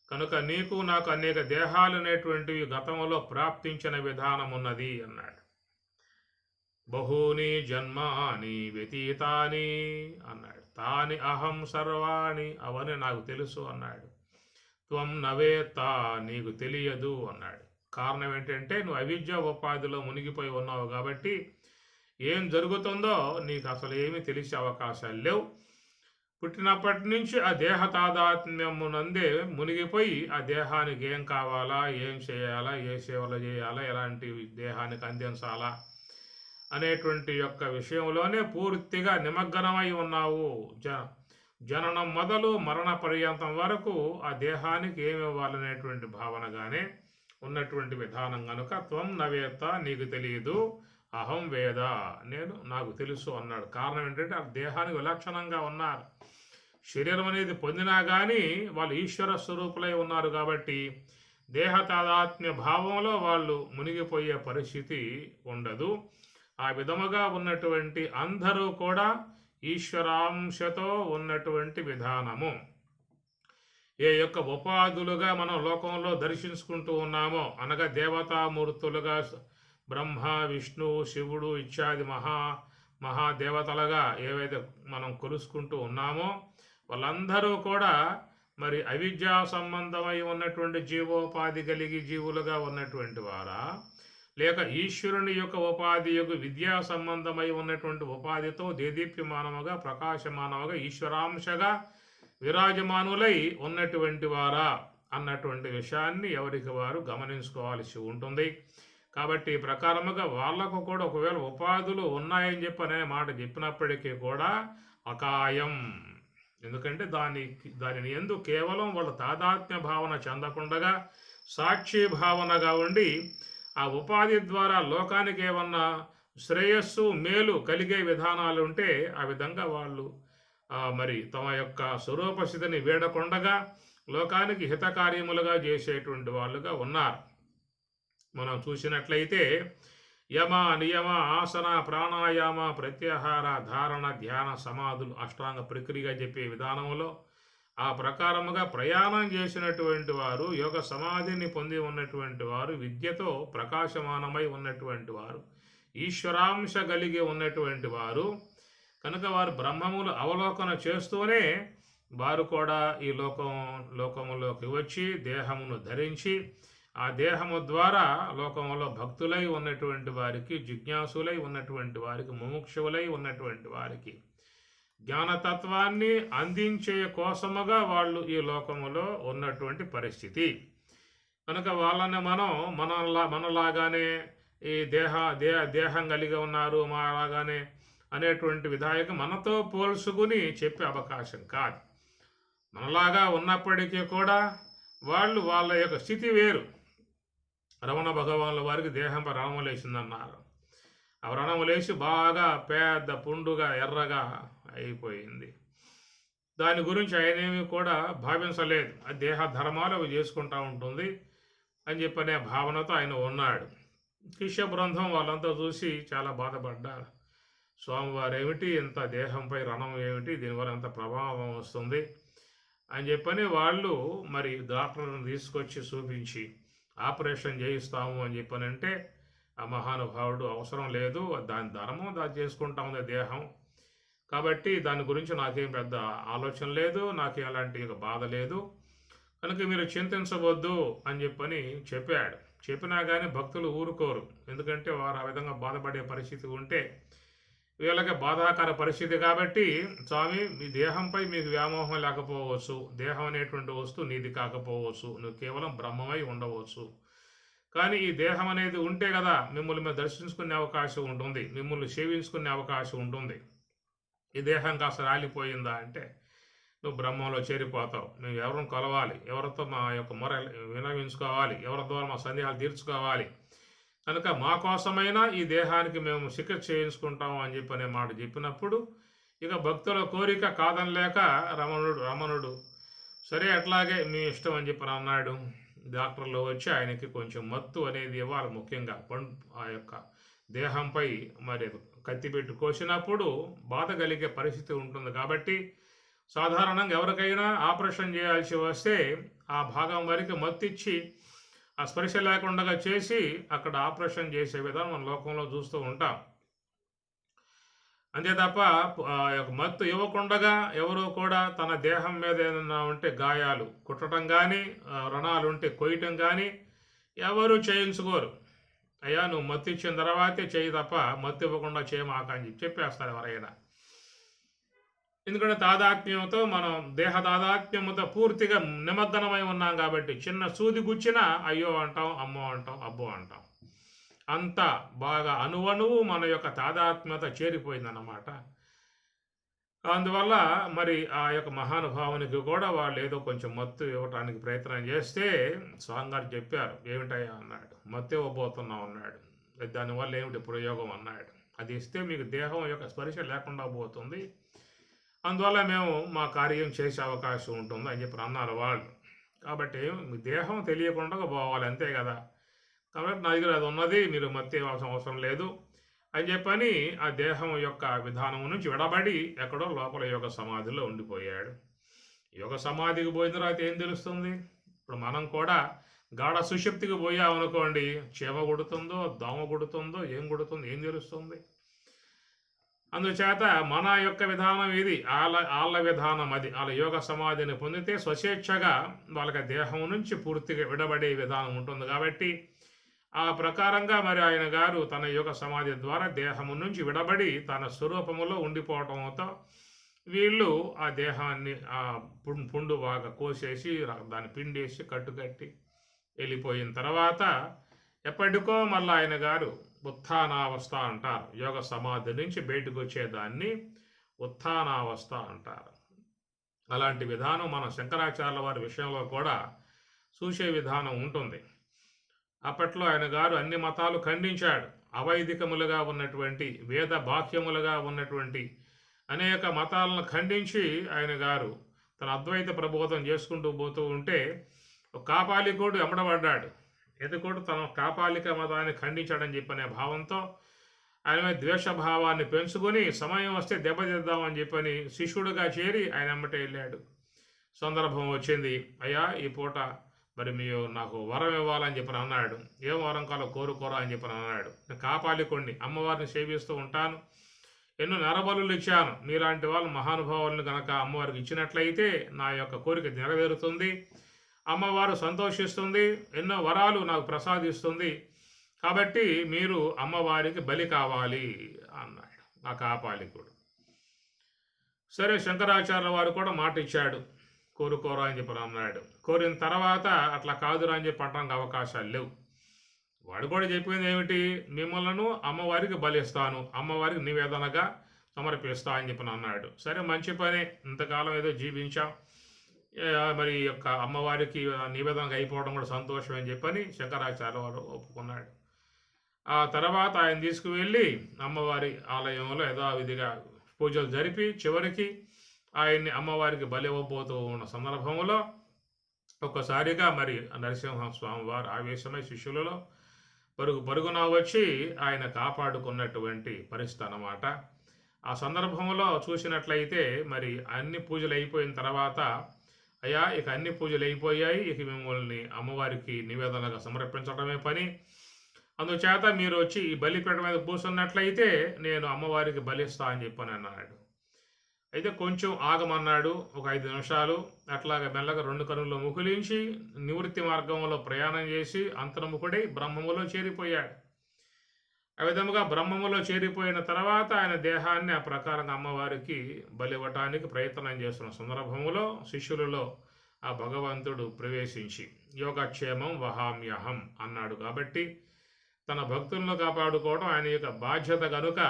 కనుక నీకు నాకు అనేక దేహాలు అనేటువంటివి గతంలో ప్రాప్తించిన విధానం ఉన్నది అన్నాడు. బహూని జన్మాని వ్యతీతాని అన్నాడు. తాని అహం సర్వాణి అవని నాకు తెలుసు అన్నాడు. త్వం నవేత్త నీకు తెలియదు అన్నాడు. కారణం ఏంటంటే నువ్వు అవిద్య ఉపాధిలో మునిగిపోయి ఉన్నావు కాబట్టి ఏం జరుగుతుందో నీకు అసలు ఏమీ తెలిసే అవకాశాలు లేవు. పుట్టినప్పటి నుంచి ఆ దేహ తాదాత్మ్యమునందే మునిగిపోయి ఆ దేహానికి ఏం కావాలా, ఏం చేయాలా, ఏ సేవలు చేయాలా, ఎలాంటి దేహానికి అందించాలా అనేటువంటి యొక్క విషయంలోనే పూర్తిగా నిమగ్నమై ఉన్నావు. జననం మొదలు మరణ పర్యంతం వరకు ఆ దేహానికి ఏమి ఇవ్వాలనేటువంటి భావనగానే ఉన్నటువంటి విధానం కనుక త్వం నవేత్త నీకు తెలియదు, అహం వేద నేను నాకు తెలుసు అన్నాడు. కారణం ఏంటంటే ఆ దేహానికి విలక్షణంగా ఉన్నారు. శరీరం అనేది పొందినా కానీ వాళ్ళు ఈశ్వర స్వరూపులై ఉన్నారు. కాబట్టి దేహ తాదాత్మ్య భావంలో వాళ్ళు మునిగిపోయే పరిస్థితి ఉండదు. ఆ విధముగా ఉన్నటువంటి అందరూ కూడా ఈశ్వరాంశతో ఉన్నటువంటి విధానము. ఏ యొక్క ఉపాధులుగా మనం లోకంలో దర్శించుకుంటూ ఉన్నామో అనగా దేవతామూర్తులుగా బ్రహ్మ, విష్ణు, శివుడు ఇత్యాది మహాదేవతలుగా ఏవైతే మనం కొలుసుకుంటూ ఉన్నామో వాళ్ళందరూ కూడా మరి అవిద్యా సంబంధమై ఉన్నటువంటి జీవోపాధి కలిగి జీవులుగా ఉన్నటువంటి వారా, లేక ఈశ్వరుని యొక్క ఉపాధి యొక్క విద్యా సంబంధమై ఉన్నటువంటి ఉపాధితో దేదీప్యమానముగా ప్రకాశమానముగా ఈశ్వరాంశగా విరాజమానులై ఉన్నటువంటి వారా అన్నటువంటి విషయాన్ని ఎవరికి వారు గమనించుకోవాల్సి ఉంటుంది. కాబట్టి ఈ ప్రకారముగా వాళ్లకు కూడా ఒకవేళ ఉపాధులు ఉన్నాయని చెప్పనే మాట చెప్పినప్పటికీ కూడా అకాయం, ఎందుకంటే దానిని ఎందు కేవలం వాళ్ళ తాదాత్మ్య భావన చెందకుండా సాక్షి భావనగా ఉండి ఆ ఉపాధి ద్వారా లోకానికి ఏమన్నా శ్రేయస్సు మేలు కలిగే విధానాలు ఉంటే ఆ విధంగా వాళ్ళు మరి తమ యొక్క స్వరూపస్థితిని వీడకుండగా లోకానికి హితకార్యములుగా చేసేటువంటి వాళ్ళుగా ఉన్నారు. మనం చూసినట్లయితే యమ నియమ ఆసన ప్రాణాయామ ప్రత్యాహార ధారణ ధ్యాన సమాధులు అష్టాంగ ప్రక్రియగా చెప్పే విధానంలో ఆ ప్రకారముగా ప్రయాణం చేసినటువంటి వారు యోగ సమాధిని పొంది ఉన్నటువంటి వారు విద్యతో ప్రకాశమానమై ఉన్నటువంటి వారు ఈశ్వరాంశ కలిగి ఉన్నటువంటి వారు కనుక వారు బ్రహ్మములు అవలోకన చేస్తూనే వారు కూడా ఈ లోకములోకి వచ్చి దేహమును ధరించి ఆ దేహము ద్వారా లోకంలో భక్తులై ఉన్నటువంటి వారికి జిజ్ఞాసులై ఉన్నటువంటి వారికి ముముక్షులై ఉన్నటువంటి వారికి జ్ఞానతత్వాన్ని అందించే కోసముగా వాళ్ళు ఈ లోకములో ఉన్నటువంటి పరిస్థితి కనుక వాళ్ళని మనం మనలాగానే ఈ దేహం కలిగి ఉన్నారు మాలాగానే అనేటువంటి విధాయక మనతో పోల్చుకుని చెప్పే అవకాశం కాదు. మనలాగా ఉన్నప్పటికీ కూడా వాళ్ళ యొక్క స్థితి వేరు. రమణ భగవానుల వారికి దేహంపై రణము లేచిందన్నారు. ఆ రణము లేచి బాగా పెద్ద పుండుగా ఎర్రగా అయిపోయింది. దాని గురించి ఆయనేమి కూడా భావించలేదు. ఆ దేహ ధర్మాలు అవి చేసుకుంటూ ఉంటుంది అని చెప్పనే భావనతో ఆయన ఉన్నాడు. శిష్య బృందం వాళ్ళంతా చూసి చాలా బాధపడ్డారు. స్వామివారు ఏమిటి, ఇంత దేహంపై రణం ఏమిటి, దీనివల్ల ఎంత ప్రభావం వస్తుంది అని చెప్పని వాళ్ళు మరి డాక్టర్ని తీసుకొచ్చి చూపించి ఆపరేషన్ చేయిస్తాము అని చెప్పనంటే ఆ మహానుభావుడు అవసరం లేదు, దాని ధర్మం దాన్ని చేసుకుంటా ఉంది దేహం, కాబట్టి దాని గురించి నాకేం పెద్ద ఆలోచన లేదు, నాకు ఎలాంటి బాధ లేదు, కనుక మీరు చింతించవద్దు అని చెప్పని చెప్పాడు. చెప్పినా కానీ భక్తులు ఊరుకోరు. ఎందుకంటే వారు ఆ విధంగా బాధపడే పరిస్థితి ఉంటే వీళ్ళకి బాధాకర పరిస్థితి కాబట్టి, స్వామి మీ దేహంపై మీకు వ్యామోహం లేకపోవచ్చు, దేహం అనేటువంటి వస్తువు నీది కాకపోవచ్చు, నువ్వు కేవలం బ్రహ్మమై ఉండవచ్చు, కానీ ఈ దేహం అనేది ఉంటే కదా మిమ్మల్ని మేము దర్శించుకునే అవకాశం ఉంటుంది, మిమ్మల్ని సేవించుకునే అవకాశం ఉంటుంది. ఈ దేహం కాస్త రాలిపోయిందా అంటే నువ్వు బ్రహ్మంలో చేరిపోతావు. మేము ఎవరిని కొలవాలి, ఎవరితో మా యొక్క మొర వినవించుకోవాలి, ఎవరి ద్వారా మా సందేహాలు తీర్చుకోవాలి, కనుక మా కోసమైనా ఈ దేహానికి మేము చికిత్స చేయించుకుంటాము అని చెప్పనే మాట చెప్పినప్పుడు ఇక భక్తుల కోరిక కాదనలేక రమణుడు సరే అట్లాగే మీ ఇష్టం అని చెప్పని అన్నాడు. డాక్టర్లు వచ్చి ఆయనకి కొంచెం మత్తు అనేది ఇవ్వాలి, ముఖ్యంగా ఆ యొక్క దేహంపై మరి కత్తి పెట్టి కోసినప్పుడు బాధ కలిగే పరిస్థితి ఉంటుంది కాబట్టి సాధారణంగా ఎవరికైనా ఆపరేషన్ చేయాల్సి వస్తే ఆ భాగం వరకు మత్తిచ్చి ఆ స్పర్శ లేకుండా చేసి అక్కడ ఆపరేషన్ చేసే విధానం మన లోకంలో చూస్తూ ఉంటాం. అంతే తప్ప మత్తు ఇవ్వకుండా ఎవరు కూడా తన దేహం మీద ఏదైనా ఉంటే గాయాలు కుట్టడం కానీ రణాలు ఉంటే కొయ్యటం కానీ ఎవరు చేయించుకోరు. అయ్యా నువ్వు మత్తు ఇచ్చిన తర్వాతే చేయి తప్ప మత్తు ఇవ్వకుండా చేయమాక అని చెప్పేస్తారు ఎవరైనా. ఎందుకంటే తాదాత్మ్యంతో మనం దేహ తాదాత్మ్యంతో పూర్తిగా నిమగ్నమై ఉన్నాం కాబట్టి చిన్న సూది గుచ్చినా అయ్యో అంటాం, అమ్మో అంటాం, అబ్బో అంటాం. అంత బాగా అణువణువు మన యొక్క తాదాత్మ్యత చేరిపోయిందన్నమాట. అందువల్ల మరి ఆ యొక్క మహానుభావునికి కూడా వాళ్ళు ఏదో కొంచెం మత్తు ఇవ్వటానికి ప్రయత్నం చేస్తే స్వామిగారు చెప్పారు. ఏమిటయ్యా అన్నాడు. మత్తు ఇవ్వబోతున్నాం అన్నాడు. దానివల్ల ఏమిటి ప్రయోగం అన్నాడు. అది ఇస్తే మీకు దేహం యొక్క స్పర్శ లేకుండా పోతుంది, అందువల్ల మేము మా కార్యం చేసే అవకాశం ఉంటుంది అని చెప్పి అన్నారు వాళ్ళు. కాబట్టి మీ దేహం తెలియకుండా పోవాలి అంతే కదా, కాబట్టి నా దగ్గర అది ఉన్నది, మీరు మత్తి అవసరం లేదు అని చెప్పని ఆ దేహం యొక్క విధానం నుంచి విడబడి ఎక్కడో లోపల యోగ సమాధిలో ఉండిపోయాడు. యోగ సమాధికి పోయిన తర్వాత ఏం తెలుస్తుంది? ఇప్పుడు మనం కూడా గాఢ సుషుప్తికి పోయామనుకోండి, చీమ కొడుతుందో దోమ కొడుతుందో ఏం కొడుతుందో ఏం తెలుస్తుంది? అందుచేత మన యొక్క విధానం ఇది, వాళ్ళ విధానం అది. వాళ్ళ యోగ సమాధిని పొందితే స్వశేచ్ఛగా వాళ్ళకి దేహం నుంచి పూర్తిగా విడబడే విధానం ఉంటుంది కాబట్టి ఆ ప్రకారంగా మరి ఆయన గారు తన యోగ సమాధి ద్వారా దేహము నుంచి విడబడి తన స్వరూపములో ఉండిపోవటంతో వీళ్ళు ఆ దేహాన్ని ఆ పుండు బాగా కోసేసి దాన్ని పిండేసి కట్టుకట్టి వెళ్ళిపోయిన తర్వాత ఎప్పటికో మళ్ళీ ఆయన గారు ఉత్థానావస్థ అంటారు. యోగ సమాధి నుంచి బయటకు వచ్చేదాన్ని ఉత్థానావస్థ అంటారు. అలాంటి విధానం మన శంకరాచార్యుల వారి విషయంలో కూడా చూసే విధానం ఉంటుంది. అప్పట్లో ఆయన గారు అన్ని మతాలు ఖండించాడు. అవైదికములుగా ఉన్నటువంటి వేద బాహ్యములుగా ఉన్నటువంటి అనేక మతాలను ఖండించి ఆయన గారు తన అద్వైత ప్రబోధం చేసుకుంటూ పోతూ ఉంటే ఒక కాపాలికోడు ఎమ్మడబడ్డాడు. ఎందుకంటే తన కాపాలిక మతాన్ని ఖండించాడని చెప్పనే భావంతో ఆయన మీద ద్వేషభావాన్ని పెంచుకొని సమయం వస్తే దెబ్బతిద్దామని చెప్పని శిష్యుడిగా చేరి ఆయన వెంబటే వెళ్ళాడు. సందర్భం వచ్చింది, అయ్యా ఈ పూట మరి మీరు నాకు వరం ఇవ్వాలని చెప్పని అన్నాడు. ఏం వరం కాలో కోరుకోరా అని చెప్పని అన్నాడు. నేను కాపాలికొండి, అమ్మవారిని సేవిస్తూ ఉంటాను, ఎన్నో నరబలులు ఇచ్చాను, మీలాంటి వాళ్ళు మహానుభావులను కనుక అమ్మవారికి ఇచ్చినట్లయితే నా యొక్క కోరిక నెరవేరుతుంది, అమ్మవారు సంతోషిస్తుంది, ఎన్నో వరాలు నాకు ప్రసాదిస్తుంది, కాబట్టి మీరు అమ్మవారికి బలి కావాలి అన్నాడు ఆ కాపాలికుడు. సరే, శంకరాచార్యుల వారు కూడా మాట ఇచ్చాడు, కోరుకోరా అని చెప్పి అన్నాడు. కోరిన తర్వాత అట్లా కాదురా అని చెప్పి అనడానికి అవకాశాలు లేవు. వాడు కూడా చెప్పింది ఏమిటి, మిమ్మల్ని అమ్మవారికి బలిస్తాను, అమ్మవారికి నివేదనగా సమర్పిస్తా అని చెప్పి అన్నాడు. సరే, మంచి పని, ఇంతకాలం ఏదో జీవించాం, మరి యొక్క అమ్మవారికి నివేదనగా అయిపోవడం కూడా సంతోషం అని చెప్పని శంకరాచార్య వారు ఒప్పుకున్నాడు. ఆ తర్వాత ఆయన తీసుకువెళ్ళి అమ్మవారి ఆలయంలో యథావిధిగా పూజలు జరిపి చివరికి ఆయన్ని అమ్మవారికి బలి ఇవ్వబోతూ ఉన్న సందర్భంలో ఒక్కసారిగా మరి నరసింహస్వామి వారు ఆవేశమై శిష్యులలో పరుగున వచ్చి ఆయన కాపాడుకున్నటువంటి పరిస్థితి అన్నమాట. ఆ సందర్భంలో చూసినట్లయితే మరి అన్ని పూజలు అయిపోయిన తర్వాత, అయ్యా ఇక అన్ని పూజలు అయిపోయాయి, ఇక మిమ్మల్ని అమ్మవారికి నివేదనగా సమర్పించడమే పని, అందుచేత మీరు వచ్చి ఈ బలిపీఠ మీద కూర్చున్నట్లయితే నేను అమ్మవారికి బలిస్తా అని చెప్పని అన్నాడు. అయితే కొంచెం ఆగమన్నాడు, ఒక 5 నిమిషాలు. అట్లాగా మెల్లగా 2 కనులు ముకులించి నివృత్తి మార్గంలో ప్రయాణం చేసి అంతర్ముఖుడై బ్రహ్మములో చేరిపోయాడు. ఆ విధముగా బ్రహ్మములో చేరిపోయిన తర్వాత ఆయన దేహాన్ని ఆ ప్రకారంగా అమ్మవారికి బలివ్వటానికి ప్రయత్నం చేస్తున్న సందర్భంలో శిష్యులలో ఆ భగవంతుడు ప్రవేశించి యోగక్షేమం వహామ్యహం అన్నాడు. కాబట్టి తన భక్తులను కాపాడుకోవడం ఆయన యొక్క బాధ్యత కనుక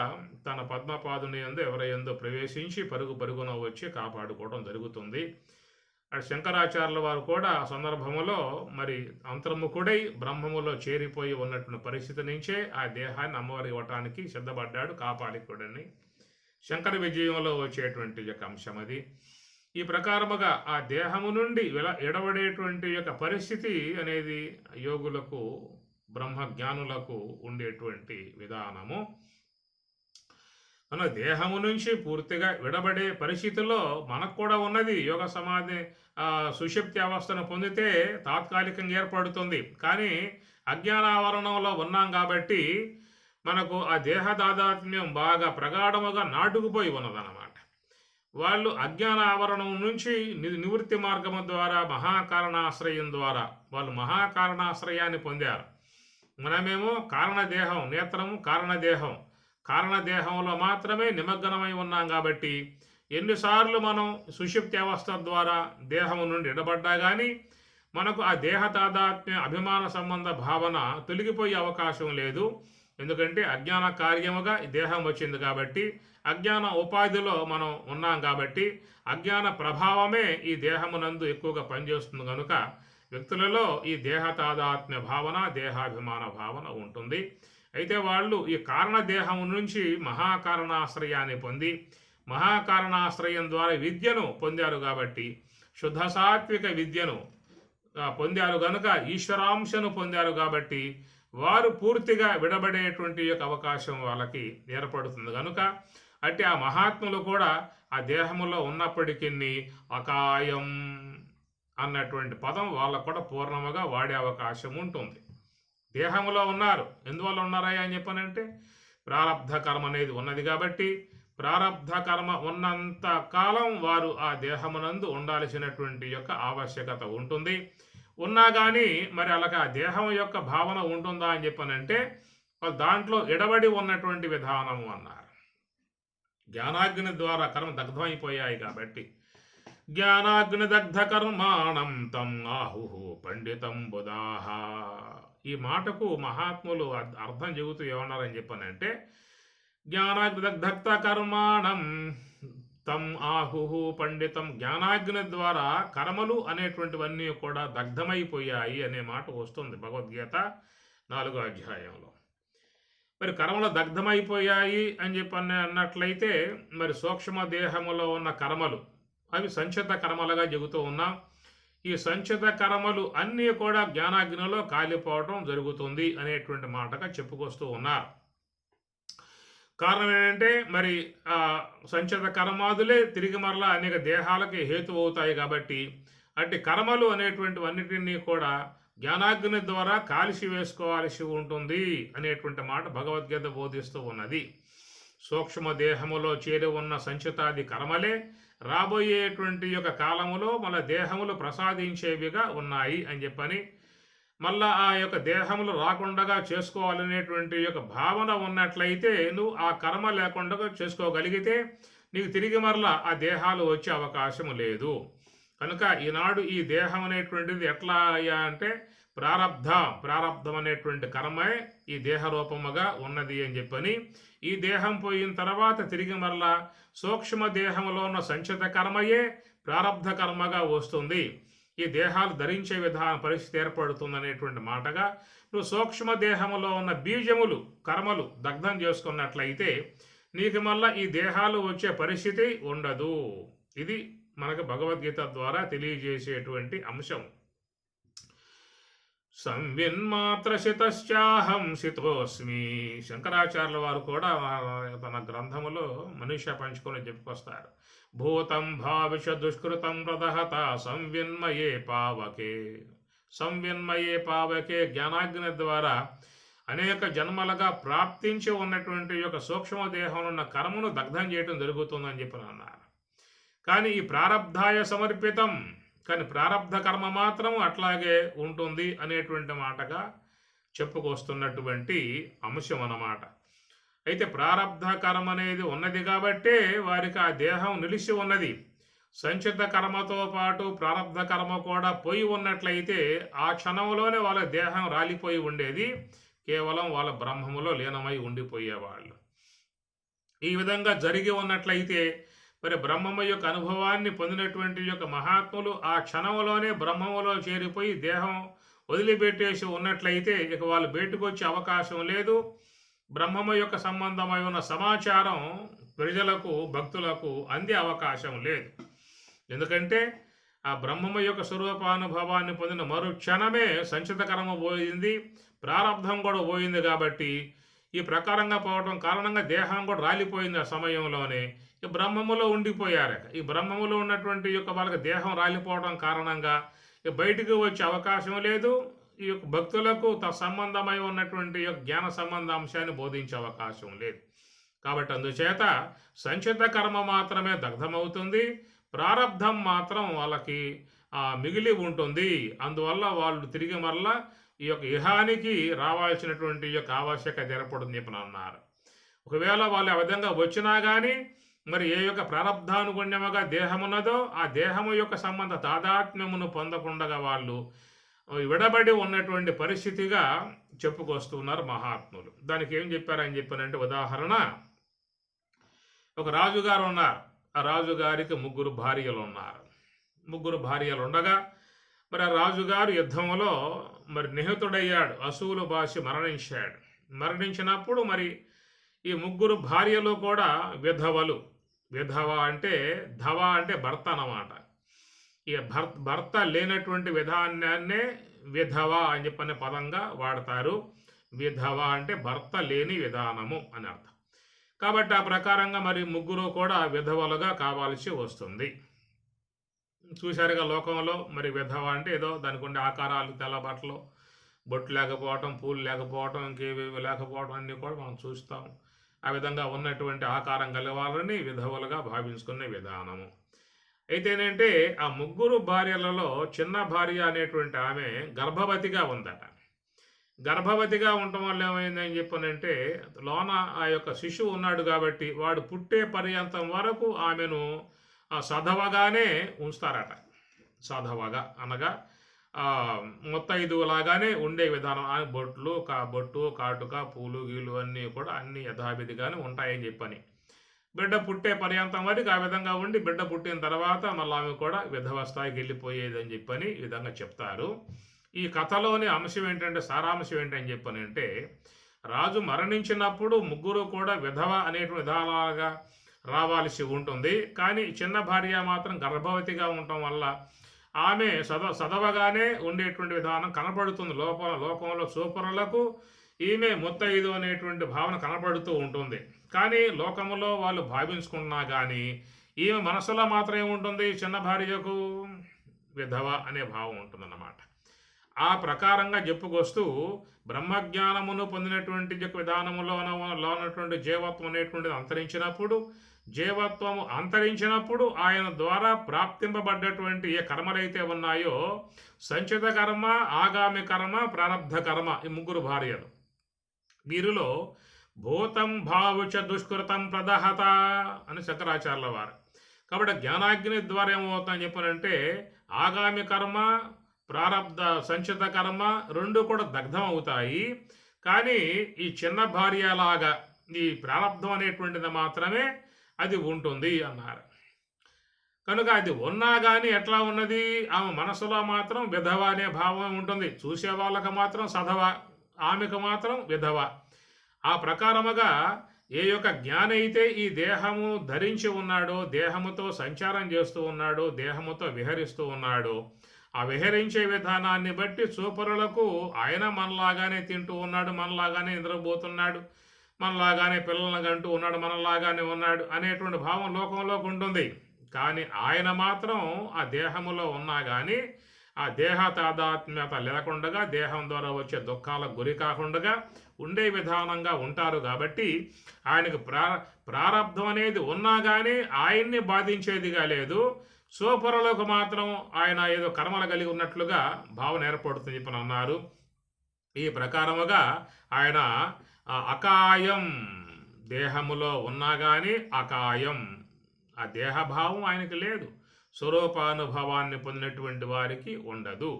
తన పద్మపాదుని యందు ఎవరయందో ప్రవేశించి పరుగున వచ్చి కాపాడుకోవడం జరుగుతుంది. అటు శంకరాచార్యుల వారు కూడా ఆ సందర్భంలో మరి అంతర్ముఖుడై బ్రహ్మములో చేరిపోయి ఉన్నటువంటి పరిస్థితి నుంచే ఆ దేహాన్ని అమ్మవారి ఇవ్వటానికి సిద్ధపడ్డాడు కాపాలికుడని శంకర విజయంలో వచ్చేటువంటి యొక్క అంశం అది. ఈ ప్రకారముగా ఆ దేహము నుండి ఎడబడేటువంటి యొక్క పరిస్థితి అనేది యోగులకు బ్రహ్మ జ్ఞానులకు ఉండేటువంటి విధానము. మన దేహము నుంచి పూర్తిగా విడబడే పరిస్థితుల్లో మనకు కూడా ఉన్నది. యోగ సమాధి సుషుప్తి అవస్థను పొందితే తాత్కాలికంగా ఏర్పడుతుంది, కానీ అజ్ఞానావరణంలో ఉన్నాం కాబట్టి మనకు ఆ దేహ తాదాత్మ్యం బాగా ప్రగాఢముగా నాటుకుపోయి ఉన్నదన్నమాట. వాళ్ళు అజ్ఞాన ఆవరణం నుంచి నివృత్తి మార్గము ద్వారా మహాకారణాశ్రయం ద్వారా వాళ్ళు మహాకారణాశ్రయాన్ని పొందారు. మనమేమో కారణదేహం, నేత్రము కారణదేహంలో మాత్రమే నిమగ్నమై ఉన్నాం కాబట్టి ఎన్నిసార్లు మనం సుషుప్తి అవస్థ ద్వారా దేహము నుండి ఎడబడ్డా కానీ మనకు ఆ దేహ తాదాత్మ్య అభిమాన సంబంధ భావన తొలగిపోయే అవకాశం లేదు. ఎందుకంటే అజ్ఞాన కార్యముగా ఈ దేహం వచ్చింది కాబట్టి, అజ్ఞాన ఉపాధిలో మనం ఉన్నాం కాబట్టి అజ్ఞాన ప్రభావమే ఈ దేహమునందు ఎక్కువగా పనిచేస్తుంది కనుక వ్యక్తులలో ఈ దేహ తాదాత్మ్య భావన, దేహాభిమాన భావన ఉంటుంది. అయితే వాళ్ళు ఈ కారణదేహం నుంచి మహాకారణాశ్రయాన్ని పొంది మహాకారణాశ్రయం ద్వారా విద్యను పొందారు కాబట్టి, శుద్ధ సాత్విక విద్యను పొందారు కనుక ఈశ్వరాంశను పొందారు కాబట్టి వారు పూర్తిగా విడబడేటువంటి యొక్క అవకాశం వాళ్ళకి ఏర్పడుతుంది కనుక అంటే ఆ మహాత్ములు కూడా ఆ దేహములో ఉన్నప్పటికీ అకాయం అన్నటువంటి పదం వాళ్ళకు కూడా పూర్ణముగా వాడే అవకాశం ఉంటుంది. దేహములో ఉన్నారు, ఎందువల్ల ఉన్నారా అని చెప్పనంటే ప్రారబ్ధ కర్మ అనేది ఉన్నది కాబట్టి ప్రారబ్ధ కర్మ ఉన్నంత కాలం వారు ఆ దేహమునందు ఉండాల్సినటువంటి యొక్క ఆవశ్యకత ఉంటుంది. ఉన్నా కానీ మరి అలాగా ఆ దేహం యొక్క భావన ఉంటుందా అని చెప్పనంటే దాంట్లో ఎడబడి ఉన్నటువంటి విధానము అన్నారు. జ్ఞానాగ్ని ద్వారా కర్మ దగ్ధమైపోయాయి కాబట్టి జ్ఞానాగ్ని దగ్ధ కర్మాణం తం ఆహు పండితం బుధాహ. ఈ మాటకు మహాత్ములు అర్థం చెబుతూ ఏమన్నారని చెప్పనంటే జ్ఞానాగ్ని దగ్ధ కర్మాణం తం ఆహు పండితం, జ్ఞానాగ్ని ద్వారా కర్మలు అనేటువంటివన్నీ కూడా దగ్ధమైపోయాయి అనే మాట వస్తుంది భగవద్గీత 4వ అధ్యాయంలో. మరి కర్మలు దగ్ధమైపోయాయి అని చెప్పి అన్నట్లయితే మరి సూక్ష్మ దేహములో ఉన్న కర్మలు అవి సంచిత కర్మలుగా చెబుతూ ఉన్నాం. ఈ సంచిత కర్మలు అన్నీ కూడా జ్ఞానాగ్నిలో కాలిపోవటం జరుగుతుంది అనేటువంటి మాటగా చెప్పుకొస్తూ ఉన్నారు. కారణం ఏంటంటే మరి ఆ సంచిత కర్మాదులే తిరిగి మరలా అనేక దేహాలకి హేతు అవుతాయి కాబట్టి అట్టి కర్మలు అనేటువంటివన్నిటినీ కూడా జ్ఞానాగ్ని ద్వారా కాల్చి వేసుకోవాల్సి ఉంటుంది అనేటువంటి మాట భగవద్గీత బోధిస్తూ ఉన్నది. సూక్ష్మ దేహములో చేరి ఉన్న సంచితాది కర్మలే రాబోయేటువంటి యొక్క కాలములో మన దేహములు ప్రసాదించేవిగా ఉన్నాయి అని చెప్పని, మళ్ళా ఆ యొక్క దేహములు రాకుండా చేసుకోవాలనేటువంటి యొక్క భావన ఉన్నట్లయితే నువ్వు ఆ కర్మ లేకుండా చేసుకోగలిగితే నీకు తిరిగి మరలా ఆ దేహాలు వచ్చే అవకాశం లేదు. కనుక ఈనాడు ఈ దేహం అనేటువంటిది ఎట్లా అయ్యా అంటే ప్రారబ్ధం అనేటువంటి కర్మే ఈ దేహ రూపముగా ఉన్నది అని చెప్పని, ఈ దేహం పోయిన తర్వాత తిరిగి మరలా సూక్ష్మ దేహంలో ఉన్న సంచిత కర్మయే ప్రారబ్ధ కర్మగా వస్తుంది. ఈ దేహాలు ధరించే విధాన పరిస్థితి ఏర్పడుతుంది అనేటువంటి మాటగా నువ్వు సూక్ష్మ దేహములో ఉన్న బీజములు కర్మలు దగ్ధం చేసుకున్నట్లయితే నీకు మళ్ళా ఈ దేహాలు వచ్చే పరిస్థితి ఉండదు. ఇది మనకు భగవద్గీత ద్వారా తెలియజేసేటువంటి అంశం. సంవిన్మాత్రశితశ్చాహం శితోస్మి. శంకరాచార్యుల వారు కూడా తన గ్రంథములో మనుష్య పంచుకొని చెప్పుకొస్తారు. భూతం భావిష దుష్కృతం ప్రదహత సంవిన్మయే పావకే. సంవిన్మయే పావకే జ్ఞానాగ్ని ద్వారా అనేక జన్మలుగా ప్రాప్తించి ఉన్నటువంటి యొక్క సూక్ష్మ దేహంలో ఉన్న కర్మను దగ్ధం చేయడం జరుగుతుందని చెప్పి అన్నారు. కానీ ఈ ప్రారబ్ధాయ సమర్పితం, కానీ ప్రారబ్ధ కర్మ మాత్రం అట్లాగే ఉంటుంది అనేటువంటి మాటగా చెప్పుకొస్తున్నటువంటి అంశం అన్నమాట. అయితే ప్రారబ్ధ కర్మ అనేది ఉన్నది కాబట్టే వారికి ఆ దేహం నిలిచి ఉన్నది. సంచిత కర్మతో పాటు ప్రారబ్ధ కర్మ కూడా పోయి ఉన్నట్లయితే ఆ క్షణంలోనే వాళ్ళ దేహం రాలిపోయి ఉండేది. కేవలం వాళ్ళ బ్రహ్మములో లీనమై ఉండిపోయేవాళ్ళు. ఈ విధంగా జరిగి ఉన్నట్లయితే మరి బ్రహ్మము యొక్క అనుభవాన్ని పొందినటువంటి యొక్క మహాత్ములు ఆ క్షణంలోనే బ్రహ్మములో చేరిపోయి దేహం వదిలిపెట్టేసి ఉన్నట్లయితే ఇక వాళ్ళు బయటకు వచ్చే అవకాశం లేదు. బ్రహ్మము యొక్క సంబంధమై ఉన్న సమాచారం ప్రజలకు భక్తులకు అందే అవకాశం లేదు. ఎందుకంటే ఆ బ్రహ్మము యొక్క స్వరూపానుభవాన్ని పొందిన మరు క్షణమే సంచిత కర్మ పోయింది, ప్రారబ్ధం కూడా పోయింది. కాబట్టి ఈ ప్రకారంగా పోవడం కారణంగా దేహం కూడా రాలిపోయింది. ఆ సమయంలోనే ఈ బ్రహ్మములో ఉండిపోయారు. ఈ బ్రహ్మములో ఉన్నటువంటి యొక్క వాళ్ళకి దేహం రాలిపోవడం కారణంగా బయటికి వచ్చే అవకాశం లేదు. ఈ యొక్క భక్తులకు సంబంధమై ఉన్నటువంటి యొక్క జ్ఞాన సంబంధ అంశాన్ని బోధించే అవకాశం లేదు. కాబట్టి అందుచేత సంచిత కర్మ మాత్రమే దగ్ధమవుతుంది, ప్రారబ్ధం మాత్రం వాళ్ళకి మిగిలి ఉంటుంది. అందువల్ల వాళ్ళు తిరిగి మరలా ఈ యొక్క ఇహానికి రావాల్సినటువంటి యొక్క ఆవశ్యకత ఏర్పడుతుంది చెప్పి అన్నారు. ఒకవేళ వాళ్ళు ఆ విధంగా వచ్చినా కానీ మరి ఏ యొక్క ప్రారబ్ధానుగుణ్యముగా దేహం ఉన్నదో ఆ దేహము యొక్క సంబంధ తాదాత్మ్యమును పొందకుండా వాళ్ళు విడబడి ఉన్నటువంటి పరిస్థితిగా చెప్పుకొస్తున్నారు మహాత్ములు. దానికి ఏం చెప్పారని చెప్పానంటే, ఉదాహరణ, ఒక రాజుగారు ఉన్నారు. ఆ రాజుగారికి 3 భార్యలు ఉన్నారు. 3 భార్యలు ఉండగా మరి ఆ రాజుగారు యుద్ధంలో మరి నిహతుడయ్యాడు. అసూలు బాసి మరణించాడు. మరణించినప్పుడు మరి ఈ 3 భార్యలు కూడా విధవలు. విధవ అంటే ధవ అంటే భర్త అన్నమాట. ఈ భర్త లేనటువంటి విధానాన్నే విధవ అని చెప్పనే పదంగా వాడతారు. విధవ అంటే భర్త లేని విధానము అని అర్థం. కాబట్టి ఆ ప్రకారంగా మరి 3 కూడా విధవలుగా కావాల్సి వస్తుంది. చూశారుగా లోకంలో మరి విధవ అంటే ఏదో దానికి ఉండే ఆకారాలు, తెల్ల బట్టలు, బొట్టు లేకపోవటం, పూలు లేకపోవటం, ఇంకేవేవి లేకపోవటం అన్నీ కూడా మనం చూస్తాం. ఆ విధంగా ఉన్నటువంటి ఆకారం కలివాలని విధవలుగా భావించుకునే విధానము. అయితే ఏంటంటే ఆ 3 భార్యలలో చిన్న భార్య అనేటువంటి ఆమె గర్భవతిగా ఉందట. గర్భవతిగా ఉండటం వల్ల ఏమైందని చెప్పనంటే లోన ఆ యొక్క శిశువు ఉన్నాడు కాబట్టి వాడు పుట్టే పర్యంతం వరకు ఆమెను సధవగానే ఉంచుతారట. సధవగా అనగా ముత్తైదువులాగానే ఉండే విధానం. బొట్టు, కాటుక, పూలు, గీలు అన్నీ కూడా అన్ని యథావిధిగానే ఉంటాయని చెప్పని బిడ్డ పుట్టే పర్యంతం వరకు ఆ విధంగా ఉండి బిడ్డ పుట్టిన తర్వాత మళ్ళీ ఆమె కూడా విధవ స్థాయికి వెళ్ళిపోయేదని చెప్పని ఈ విధంగా చెప్తారు. ఈ కథలోని అంశం ఏంటంటే, సారాంశం ఏంటని చెప్పని అంటే, రాజు మరణించినప్పుడు 3 కూడా విధవ అనేటువంటి విధాలుగా రావాల్సి ఉంటుంది. కానీ చిన్న భార్య మాత్రం గర్భవతిగా ఉండటం వల్ల ఆమె చదవగానే ఉండేటువంటి విధానం కనపడుతుంది. లోకంలో చూపరులకు ఈమె ముత్తైదు అనేటువంటి భావన కనపడుతూ ఉంటుంది. కానీ లోకంలో వాళ్ళు భావించుకున్నా కానీ ఈమె మనసులో మాత్రం ఏముంటుంది? చిన్న భార్యకు విధవ అనే భావం ఉంటుందన్నమాట. ఆ ప్రకారంగా చెప్పుకొస్తూ బ్రహ్మజ్ఞానమును పొందినటువంటి విధానములో ఉన్నటువంటి జీవత్వం అనేటువంటిది అంతరించినప్పుడు, జీవత్వము అంతరించినప్పుడు ఆయన ద్వారా ప్రాప్తింపబడ్డటువంటి ఏ కర్మలైతే ఉన్నాయో, సంచిత కర్మ, ఆగామి కర్మ, ప్రారబ్ధ కర్మ, ఈ ముగ్గురు భార్యలు, వీరిలో భూతం భావుచ దుష్కృతం ప్రదహత అని శంకరాచార్యుల వారు. కాబట్టి జ్ఞానాగ్ని ద్వారా ఏమవుతుందని చెప్పానంటే ఆగామి కర్మ, ప్రారబ్ధ సంచిత కర్మ రెండు కూడా దగ్ధం అవుతాయి. కానీ ఈ చిన్న భార్యలాగా ఈ ప్రారబ్ధం అనేటువంటిది మాత్రమే అది ఉంటుంది అన్నారు. కనుక అది ఉన్నా కానీ ఎట్లా ఉన్నది? ఆమె మనసులో మాత్రం విధవ అనే భావం ఉంటుంది. చూసే వాళ్ళకు మాత్రం సధవ, ఆమెకు మాత్రం విధవ. ఆ ప్రకారముగా ఏ యొక్క జ్ఞాని అయితే ఈ దేహము ధరించి ఉన్నాడో, దేహముతో సంచారం చేస్తూ ఉన్నాడో, దేహముతో విహరిస్తూ ఉన్నాడో, ఆ విహరించే విధానాన్ని బట్టి చూపరులకు ఆయన మనలాగానే తింటూ ఉన్నాడు, మనలాగానే నిద్రపోతున్నాడు, మనలాగానే పిల్లలను కంటూ ఉన్నాడు, మనలాగానే ఉన్నాడు అనేటువంటి భావం లోకంలోకి ఉంటుంది. కానీ ఆయన మాత్రం ఆ దేహములో ఉన్నా కానీ ఆ దేహ తాదాత్మ్యత లేకుండా, దేహం ద్వారా వచ్చే దుఃఖాలకు గురి కాకుండా ఉండే విధానంగా ఉంటారు. కాబట్టి ఆయనకు ప్రారబ్ధం అనేది ఉన్నా కానీ ఆయన్ని బాధించేదిగా లేదు. సూపరులకు మాత్రం ఆయన ఏదో కర్మలు కలిగి ఉన్నట్లుగా భావన ఏర్పడుతుంది చెప్పని అన్నారు. ఈ ప్రకారముగా ఆయన అకాయం, దేహములో ఉన్నా కానీ అకాయం, ఆ దేహభావం ఆయనకి లేదు. స్వరూపానుభవాన్ని పొందినటువంటి వారికి ఉండదు.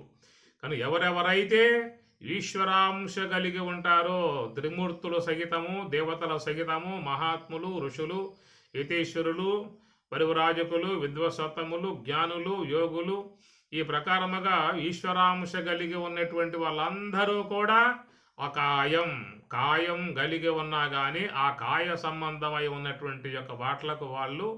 కానీ ఎవరెవరైతే ఈశ్వరాంశ కలిగి ఉంటారో, త్రిమూర్తులు సహితము, దేవతల సహితము, మహాత్ములు, ఋషులు, యతీశ్వరులు, పరివ్రాజకులు, విద్వసత్తములు, జ్ఞానులు, యోగులు, ఈ ప్రకారముగా ఈశ్వరాంశ కలిగి ఉన్నటువంటి వాళ్ళందరూ కూడా అకాయం, కాయం కలిగి ఉన్నా కానీ ఆ కాయ సంబంధమై ఉన్నటువంటి యొక్క వాట్లకు వాళ్ళు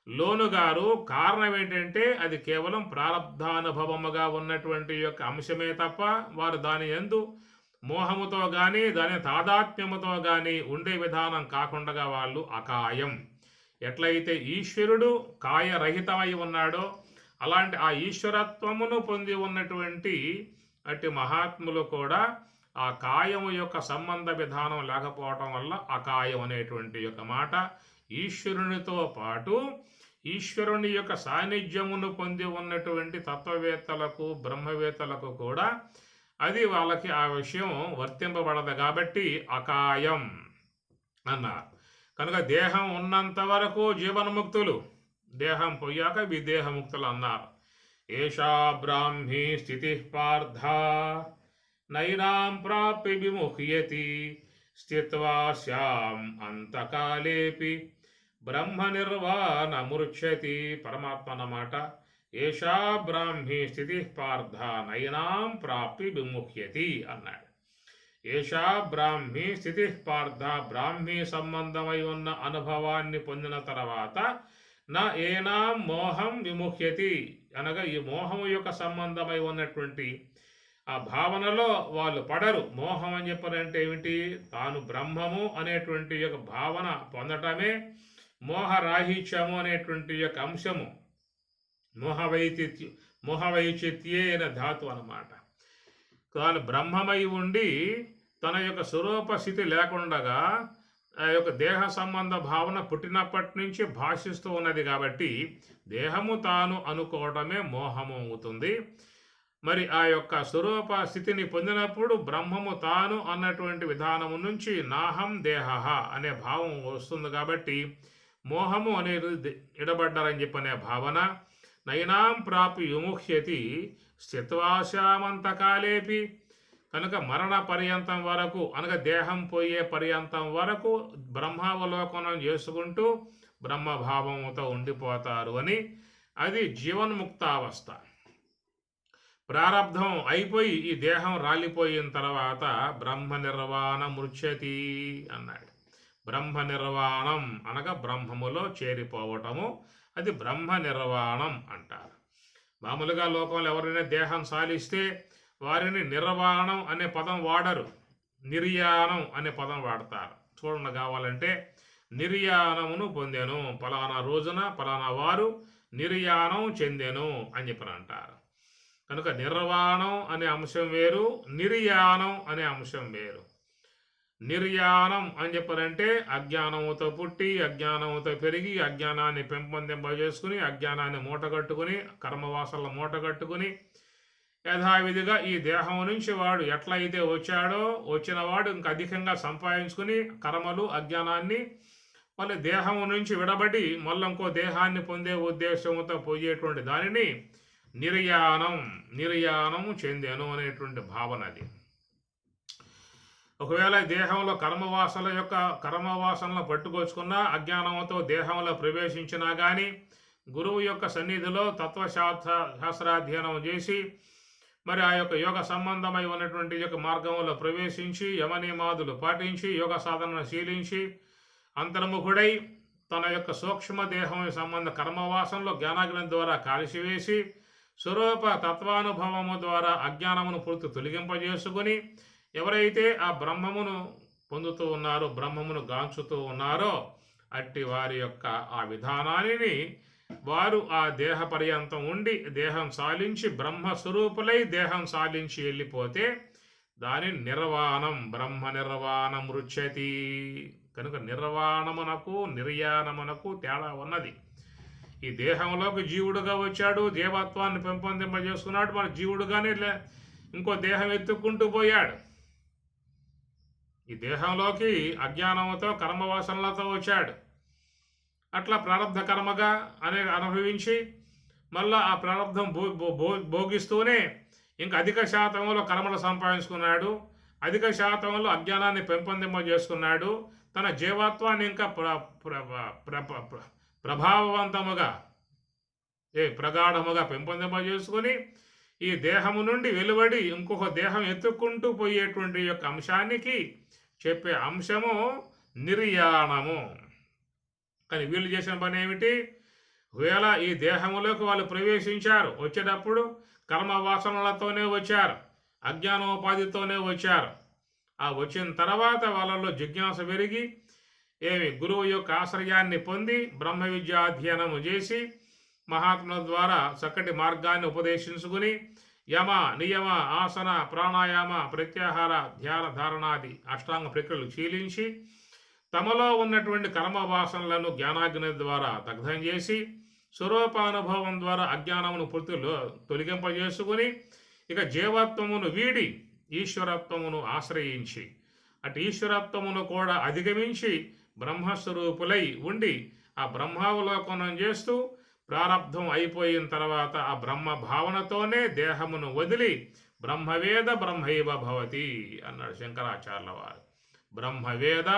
లోనుగారు. కారణం ఏంటంటే అది కేవలం ప్రారబ్ధానుభవముగా ఉన్నటువంటి యొక్క అంశమే తప్ప వారు దాని యందు మోహముతో కానీ దాని తాదాత్మ్యముతో కానీ ఉండే విధానం కాకుండా వాళ్ళు అకాయం. ఎట్లయితే ఈశ్వరుడు కాయరహితమై ఉన్నాడో అలాంటి ఆ ఈశ్వరత్వమును పొంది ఉన్నటువంటి అట్టి మహాత్ములు కూడా ఆ కాయము యొక్క సంబంధ విధానం లేకపోవటం వల్ల అకాయం అనేటువంటి యొక్క మాట ఈశ్వరునితో పాటు ఈశ్వరుని యొక్క సాన్నిధ్యమును పొంది ఉన్నటువంటి తత్వవేత్తలకు, బ్రహ్మవేత్తలకు కూడా అది వాళ్ళకి ఆ విషయం వర్తింపబడదు. కాబట్టి అకాయం అన్నారు. కనుక దేహం ఉన్నంత వరకు జీవన్ముక్తులు, దేహం పోయాక విదేహముక్తులు అన్నారు. ఏషా బ్రాహ్మీ స్థితి పార్థ నైనాం ప్రాప్య విముహ్యతి స్థిత్వా శ్యాం అంతకాలేపి బ్రహ్మ నిర్వాణముచ్యతి. పరమాత్మ అన్నమాట. ఏషా బ్రాహ్మీ స్థితి పార్థ నైనాం ప్రాప్య విముహ్యతి అన్నాడు. ఏషా బ్రాహ్మీ స్థితి పార్థ, బ్రాహ్మీ సంబంధమై ఉన్న అనుభవాన్ని పొందిన తర్వాత నా ఏనాం మోహం విముహ్యతి అనగా ఈ మోహము యొక్క సంబంధమై ఉన్నటువంటి ఆ భావనలో వాళ్ళు పడరు. మోహం అని చెప్పారంటే ఏమిటి? తాను బ్రహ్మము అనేటువంటి యొక్క భావన పొందటమే మోహరాహిత్యము అనేటువంటి యొక్క అంశము. మోహవైచిత్యే అనే ధాతు అన్నమాట. తాను బ్రహ్మమై ఉండి తన యొక్క స్వరూప స్థితి లేకుండగా ఆ యొక్క దేహ సంబంధ భావన పుట్టినప్పటి నుంచి భాషిస్తూ ఉన్నది. కాబట్టి దేహము తాను అనుకోవటమే మోహము అవుతుంది. మరి ఆ యొక్క స్వరూప స్థితిని పొందినప్పుడు బ్రహ్మము తాను అన్నటువంటి విధానము నుంచి నాహం దేహ అనే భావం వస్తుంది. కాబట్టి మోహము అనేది ఇడబడ్డారని చెప్పనే భావన. నైనాం ప్రాపి విముహ్యతి స్థిత్వాశామంతకాలేపి, కనుక మరణ పర్యంతం వరకు అనగా దేహం పోయే పర్యంతం వరకు బ్రహ్మావలోకనం చేసుకుంటూ బ్రహ్మభావముతో ఉండిపోతారు అని. అది జీవన్ముక్తావస్థ. ప్రారబ్ధం అయిపోయి ఈ దేహం రాలిపోయిన తర్వాత బ్రహ్మ నిర్వాణముచ్యతి అన్నాడు. బ్రహ్మ నిర్వాణం అనగా బ్రహ్మములో చేరిపోవటము, అది బ్రహ్మ నిర్వాణం అంటారు. మామూలుగా లోకంలో ఎవరైనా దేహం సాలిస్తే వారిని నిర్వాణం అనే పదం వాడరు, నిర్యాణం అనే పదం వాడతారు. చూడండి, కావాలంటే నిర్యాణమును పొందెను, ఫలానా రోజున ఫలానా వారు నిర్యాణం చెందెను అని చెప్పని అంటారు. కనుక నిర్వాణం అనే అంశం వేరు, నిర్యాణం అనే అంశం వేరు. నిర్యాణం అని చెప్పారంటే అజ్ఞానముతో పుట్టి అజ్ఞానముతో పెరిగి అజ్ఞానాన్ని పెంపొందింపజేసుకుని అజ్ఞానాన్ని మూటగట్టుకుని కర్మవాసనలు మూటగట్టుకుని యథావిధిగా ఈ దేహం నుంచి వాడు ఎట్లయితే వచ్చాడో వచ్చిన వాడు ఇంకా అధికంగా సంపాదించుకుని కర్మలు అజ్ఞానాన్ని మళ్ళీ దేహం నుంచి విడబడి మళ్ళీ ఇంకో దేహాన్ని పొందే ఉద్దేశంతో పోయేటువంటి దానిని నిర్యాణం చెందాను అనేటువంటి భావన అది. ఒకవేళ దేహంలో కర్మవాసనలు పట్టుకొచ్చుకున్నా అజ్ఞానంతో దేహంలో ప్రవేశించినా కానీ గురువు యొక్క సన్నిధిలో తత్వశాస్త్రాధ్యయనం చేసి మరి ఆ యొక్క యోగ సంబంధమై ఉన్నటువంటి యొక్క మార్గంలో ప్రవేశించి యమనియమాదులు పాటించి యోగ సాధనను శీలించి అంతర్ముఖుడై తన యొక్క సూక్ష్మ దేహం సంబంధ కర్మవాసనలో జ్ఞానాగ్ని ద్వారా కాల్చివేసి స్వరూప తత్వానుభవము ద్వారా అజ్ఞానమును పూర్తి తొలగింపజేసుకుని ఎవరైతే ఆ బ్రహ్మమును పొందుతూ ఉన్నారో బ్రహ్మమును గాంచుతూ ఉన్నారో అట్టి వారి యొక్క ఆ విధానాన్ని వారు ఆ దేహ పర్యంతం ఉండి దేహం సాలించి బ్రహ్మస్వరూపులై దేహం సాలించి వెళ్ళిపోతే దాని బ్రహ్మ నిర్వాణం రుచ్యతి. కనుక నిర్వాణమునకు నిర్యాణమునకు తేడా ఉన్నది. ఈ దేహంలోకి జీవుడుగా వచ్చాడు, జీవత్వాన్ని పెంపొందింపజేసుకున్నాడు, మన జీవుడుగానే ఇంకో దేహం ఎత్తుక్కుంటూ పోయాడు. ఈ దేహంలోకి అజ్ఞానంతో కర్మవాసనలతో వచ్చాడు. అట్లా ప్రారంధ కర్మగా అనుభవించి మళ్ళా ఆ ప్రారంధం భోగిస్తూనే ఇంకా అధిక శాతంలో కర్మలు సంపాదించుకున్నాడు, అధిక శాతంలో అజ్ఞానాన్ని పెంపొందింపజేసుకున్నాడు. తన జీవత్వాన్ని ఇంకా ప్రభావవంతముగా ప్రగాఢముగా పెంపొందింపజేసుకొని ఈ దేహము నుండి వెలువడి ఇంకొక దేహం ఎత్తుక్కుంటూ పోయేటువంటి యొక్క అంశానికి చెప్పే అంశము నిర్యాణము. కానీ వీళ్ళు చేసిన పని ఏమిటి? వేళ ఈ దేహములోకి వాళ్ళు ప్రవేశించారు, వచ్చేటప్పుడు కర్మవాసనలతోనే వచ్చారు, అజ్ఞానోపాధితోనే వచ్చారు. ఆ వచ్చిన తర్వాత వాళ్ళలో జిజ్ఞాస పెరిగి గురువు యొక్క ఆశ్రయాన్ని పొంది బ్రహ్మ విద్యాధ్యయనము చేసి మహాత్ముల ద్వారా చక్కటి మార్గాన్ని ఉపదేశించుకుని యమ నియమ ఆసన ప్రాణాయామ ప్రత్యాహార ధ్యాన ధారణాది అష్టాంగ ప్రక్రియలు శీలించి తమలో ఉన్నటువంటి కర్మవాసనలను జ్ఞానాగ్ని ద్వారా దగ్ధం చేసి స్వరూపానుభవం ద్వారా అజ్ఞానమును పూర్తిలో తొలగింపజేసుకుని ఇక జీవత్వమును వీడి ఈశ్వరత్వమును ఆశ్రయించి అటు ఈశ్వరత్వమును కూడా అధిగమించి బ్రహ్మస్వరూపులై ఉండి ఆ బ్రహ్మావలోకనం చేస్తూ ప్రారబ్ధం అయిపోయిన తర్వాత ఆ బ్రహ్మ భావనతోనే దేహమును వదిలి బ్రహ్మవేద బ్రహ్మైవ భవతి అన్నాడు శంకరాచార్యుల వారు. బ్రహ్మవేద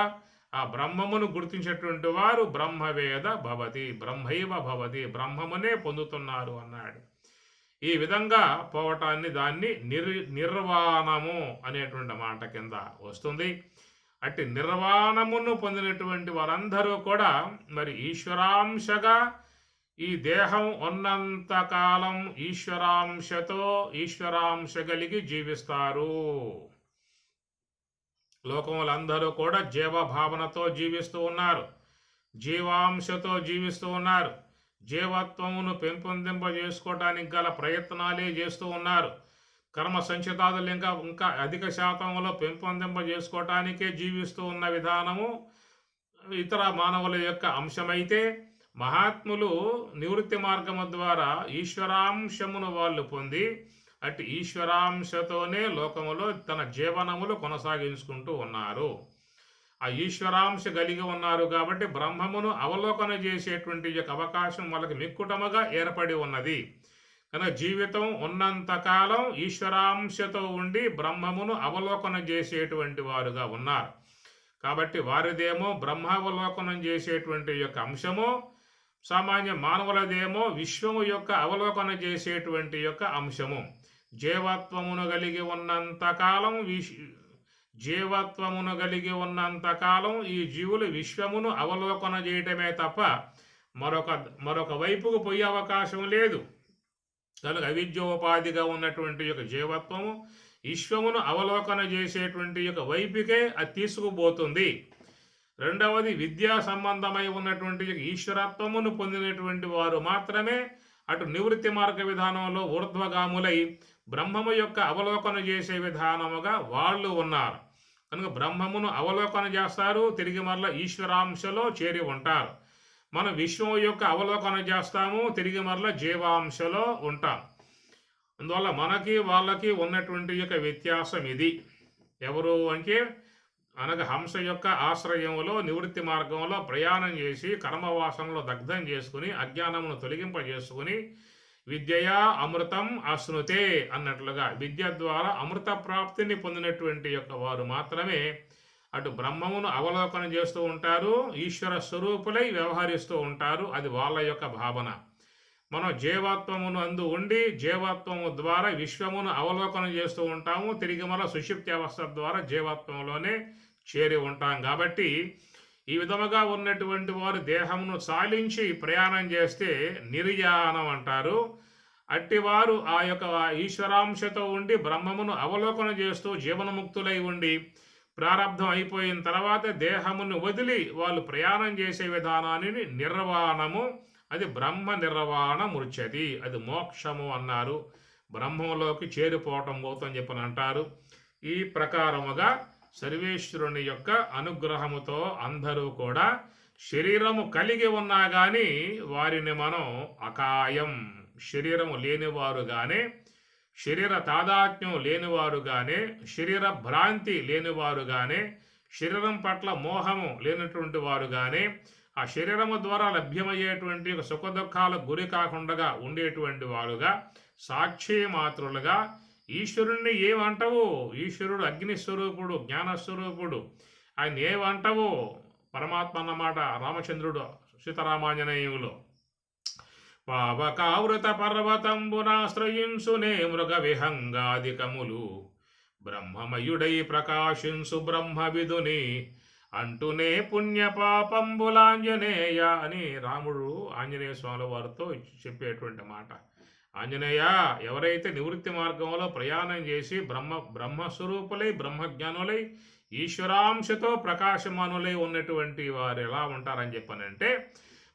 ఆ బ్రహ్మమును గుర్తించేటువంటి వారు బ్రహ్మవేద భవతి బ్రహ్మైవ భవతి బ్రహ్మమునే పొందుతున్నారు అన్నాడు. ఈ విధంగా పోవటాన్ని దాన్ని నిర్వాణము అనేటువంటి మాట కింద వస్తుంది. అట్టి నిర్వాణమును పొందినటువంటి వారందరూ కూడా మరి ఈశ్వరాంశగా ఈ దేహం ఉన్నంతకాలం ఈశ్వరాంశ కలిగి జీవిస్తారు. లోకములందరూ కూడా జీవభావనతో జీవిస్తూ ఉన్నారు, జీవాంశతో జీవిస్తూ ఉన్నారు, జీవత్వమును పెంపొందింపజేసుకోవటానికి గల ప్రయత్నాలే చేస్తూ ఉన్నారు. కర్మ సంచితాదులు ఇంకా అధిక శాతంలో పెంపొందింపజేసుకోవటానికే జీవిస్తూ ఉన్న విధానము ఇతర మానవుల యొక్క అంశమైతే మహాత్ములు నివృత్తి మార్గము ద్వారా ఈశ్వరాంశమును వాళ్ళు పొంది అటు ఈశ్వరాంశతోనే లోకములో తన జీవనములు కొనసాగించుకుంటూ ఉన్నారు. ఆ ఈశ్వరాంశ కలిగి ఉన్నారు కాబట్టి బ్రహ్మమును అవలోకన చేసేటువంటి యొక్క అవకాశం వాళ్ళకి మిక్కుటముగా ఏర్పడి ఉన్నది. కనుక జీవితం ఉన్నంతకాలం ఈశ్వరాంశతో ఉండి బ్రహ్మమును అవలోకన చేసేటువంటి వారుగా ఉన్నారు. కాబట్టి వారిదేమో బ్రహ్మావలోకనం చేసేటువంటి యొక్క అంశము, సామాన్య మానవులదేమో విశ్వము యొక్క అవలోకన చేసేటువంటి యొక్క అంశము. జీవత్వమును కలిగి ఉన్నంతకాలం ఈ జీవులు విశ్వమును అవలోకన చేయటమే తప్ప మరొక వైపుకు పోయే అవకాశం లేదు. కనుక అవిద్యోపాధిగా ఉన్నటువంటి యొక్క జీవత్వము విశ్వమును అవలోకన చేసేటువంటి యొక్క వైపుకే అది తీసుకుపోతుంది. రెండవది విద్యా సంబంధమై ఉన్నటువంటి ఈశ్వరత్వమును పొందినటువంటి వారు మాత్రమే అటు నివృత్తి మార్గ విధానంలో ఊర్ధ్వగాములై బ్రహ్మము యొక్క అవలోకన చేసే విధానముగా వాళ్ళు ఉన్నారు. కనుక బ్రహ్మమును అవలోకన చేస్తారు, తిరిగి మరల ఈశ్వరాంశలో చేరి ఉంటారు. మనం విశ్వం యొక్క అవలోకన చేస్తాము, తిరిగి మరల జీవాంశలో ఉంటాం. అందువల్ల మనకి వాళ్ళకి ఉన్నటువంటి యొక్క వ్యత్యాసం ఇది. ఎవరు అంటే అనగా హంస యొక్క ఆశ్రయంలో నివృత్తి మార్గంలో ప్రయాణం చేసి కర్మవాసనలో దగ్ధం చేసుకుని అజ్ఞానమును తొలగింపజేసుకుని విద్యయా అమృతం అశ్నుతే అన్నట్లుగా విద్య ద్వారా అమృత ప్రాప్తిని పొందినటువంటి యొక్క వారు మాత్రమే అటు బ్రహ్మమును అవలోకన చేస్తూ ఉంటారు, ఈశ్వర స్వరూపులై వ్యవహరిస్తూ ఉంటారు. అది వాళ్ళ యొక్క భావన. మనం జీవాత్వమును అందు ఉండి జీవాత్వము ద్వారా విశ్వమును అవలోకనం చేస్తూ ఉంటాము, తిరిగి మన సుషుప్తి అవస్థ ద్వారా జీవాత్వంలోనే చేరి ఉంటాం. కాబట్టి ఈ విధముగా ఉన్నటువంటి వారు దేహమును సాలించి ప్రయాణం చేస్తే నిర్యాణం అంటారు. అట్టివారు ఆ యొక్క ఈశ్వరాంశతో ఉండి బ్రహ్మమును అవలోకన చేస్తూ జీవనముక్తులై ఉండి ప్రారంధం అయిపోయిన తర్వాత దేహమును వదిలి వాళ్ళు ప్రయాణం చేసే విధానాన్ని నిర్వాణము, అది బ్రహ్మ నిర్వాణ మృచ్చతి, అది మోక్షము అన్నారు. బ్రహ్మంలోకి చేరిపోవటం పోతని చెప్పని అంటారు. ఈ ప్రకారముగా సర్వేశ్వరుని యొక్క అనుగ్రహముతో అందరూ కూడా శరీరము కలిగి ఉన్నా కానీ వారిని మనం అకాయం, శరీరము లేనివారుగానే, శరీర తాదాత్మ్యం లేనివారుగానే, శరీర భ్రాంతి లేనివారుగానే, శరీరం పట్ల మోహము లేనటువంటి వారుగానే, ఆ శరీరము ద్వారా లభ్యమయ్యేటువంటి సుఖదుఖాలకు గురి కాకుండా ఉండేటువంటి వారుగా, సాక్షి మాత్రులుగా ఈశ్వరుణ్ణి ఏమంటావు? ఈశ్వరుడు అగ్నిస్వరూపుడు, జ్ఞానస్వరూపుడు. ఆయన ఏమంటావు? పరమాత్మ అన్నమాట. రామచంద్రుడు సీతారామాంజనేయులు పావకావృత పర్వతంబునాశ్రయించునే మృగ విహంగాదికములు బ్రహ్మమయుడై ప్రకాశించు బ్రహ్మవిదుని అంటూనే పుణ్య పాపంబులాంజనేయ అని రాముడు ఆంజనేయ స్వామి వారితో చెప్పేటువంటి మాట. ఆంజనేయ, ఎవరైతే నివృత్తి మార్గంలో ప్రయాణం చేసి బ్రహ్మస్వరూపులై బ్రహ్మజ్ఞానులై ఈశ్వరాంశతో ప్రకాశమానులై ఉన్నటువంటి వారు ఎలా ఉంటారని చెప్పనంటే,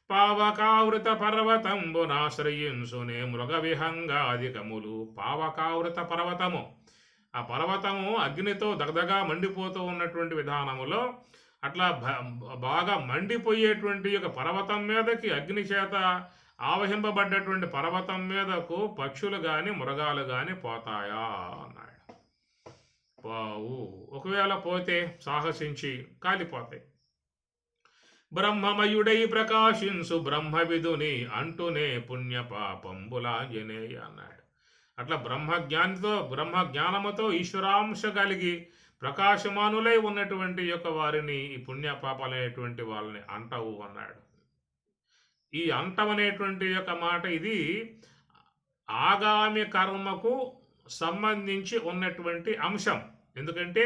పావకావృత పర్వతంబునాశ్రయించునే మృగ విహంగాదికములు. పావకావృత పర్వతము, ఆ పర్వతము అగ్నితో దగదగా మండిపోతూ ఉన్నటువంటి విధానములో అట్లా బాగా మండిపోయేటువంటి ఒక పర్వతం మీదకి అగ్ని చేత ఆవహింపబడ్డటువంటి పర్వతం మీదకు పక్షులు కానీ మృగాలు కానీ పోతాయా అన్నాడు. పోవు. ఒకవేళ పోతే సాహసించి కాలిపోతాయి. బ్రహ్మమయుడై ప్రకాశించు బ్రహ్మవిదుని అంటూనే పుణ్య పాపంబులాంజనేయ అన్నాడు. అట్లా బ్రహ్మజ్ఞానముతో ఈశ్వరాంశ కలిగి ప్రకాశమానులై ఉన్నటువంటి యొక్క వారిని ఈ పుణ్య పాపాలనేటువంటి వాళ్ళని అంటావు అన్నాడు. ఈ అంటమనేటువంటి యొక్క మాట ఇది ఆగామి కర్మకు సంబంధించి ఉన్నటువంటి అంశం. ఎందుకంటే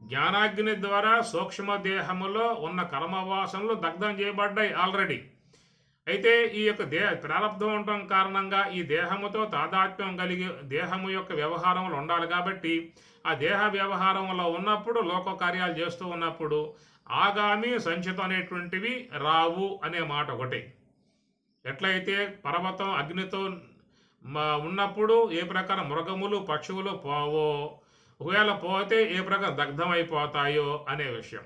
జ్ఞానాగ్ని ద్వారా సూక్ష్మ దేహములో ఉన్న కర్మవాసనలు దగ్ధం చేయబడ్డాయి ఆల్రెడీ. అయితే ఈ యొక్క ప్రారంధం ఉండటం కారణంగా ఈ దేహముతో తాదాత్మ్యం కలిగి దేహము యొక్క వ్యవహారములు ఉండాలి. కాబట్టి ఆ దేహ వ్యవహారంలో ఉన్నప్పుడు లోక కార్యాలు చేస్తూ ఉన్నప్పుడు ఆగామి సంచితం అనేటువంటివి రావు అనే మాట ఒకటి. ఎట్లయితే పర్వతం అగ్నితో ఉన్నప్పుడు ఏ ప్రకారం మృగములు పక్షువులు పోవో, ఒకవేళ పోతే ఏ ప్రకారం దగ్ధం అయిపోతాయో అనే విషయం.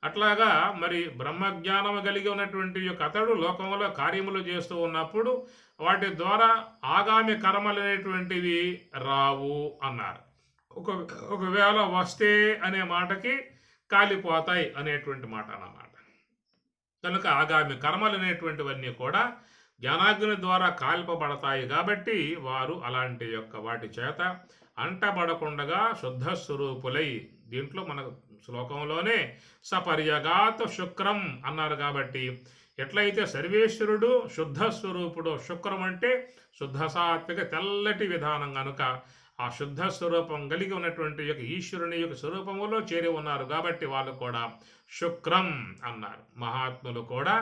అట్లాగా మరి బ్రహ్మజ్ఞానం కలిగి ఉన్నటువంటి యొక్క అతడు లోకంలో కార్యములు చేస్తూ ఉన్నప్పుడు వాటి ద్వారా ఆగామి కర్మలు అనేటువంటివి రావు అన్నారు. ఒకవేళ వస్తే అనే మాటకి కాలిపోతాయి అనేటువంటి మాట అన్నమాట. కనుక ఆగామి కర్మలు అనేటువంటివన్నీ కూడా జ్ఞానాగ్ని ద్వారా కాల్పబడతాయి. కాబట్టి వారు అలాంటి యొక్క వాటి చేత అంటబడకుండగా శుద్ధ స్వరూపులై, దీంట్లో మన శ్లోకంలోనే సపర్యగాత శుక్రం అన్నారు. కాబట్టి ఎట్లయితే సర్వేశ్వరుడు శుద్ధ స్వరూపుడు, శుక్రం అంటే శుద్ధ సాత్విక తెల్లటి విధానం కనుక ఆ శుద్ధ స్వరూపం కలిగి ఉన్నటువంటి యొక్క ఈశ్వరుని యొక్క స్వరూపములో చేరి ఉన్నారు. కాబట్టి వాళ్ళు కూడా శుక్రం అన్నారు. మహాత్ములు కూడా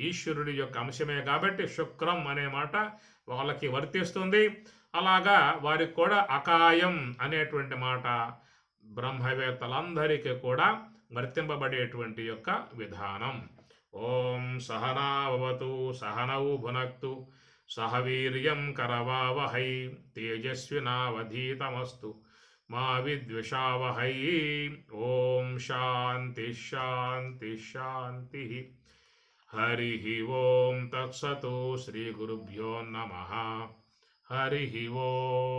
ఈశ్వరుడి యొక్క అంశమే కాబట్టి శుక్రం అనే మాట వాళ్ళకి వర్తిస్తుంది. అలాగా వారికి కూడా అకాయం అనేటువంటి మాట బ్రహ్మవేత్తలందరికీ కూడా వర్తింపబడేటువంటి యొక్క విధానం. ఓం సహనావతు సహనౌ భునక్తు సహ వీర్యం కరవావహై తేజస్వినావధీతమస్తు మా విద్విషావహై. ఓం శాంతి శాంతి శాంతి. హరి ఓం తత్సతు. శ్రీ గురుభ్యో నమః. హరి ఓం.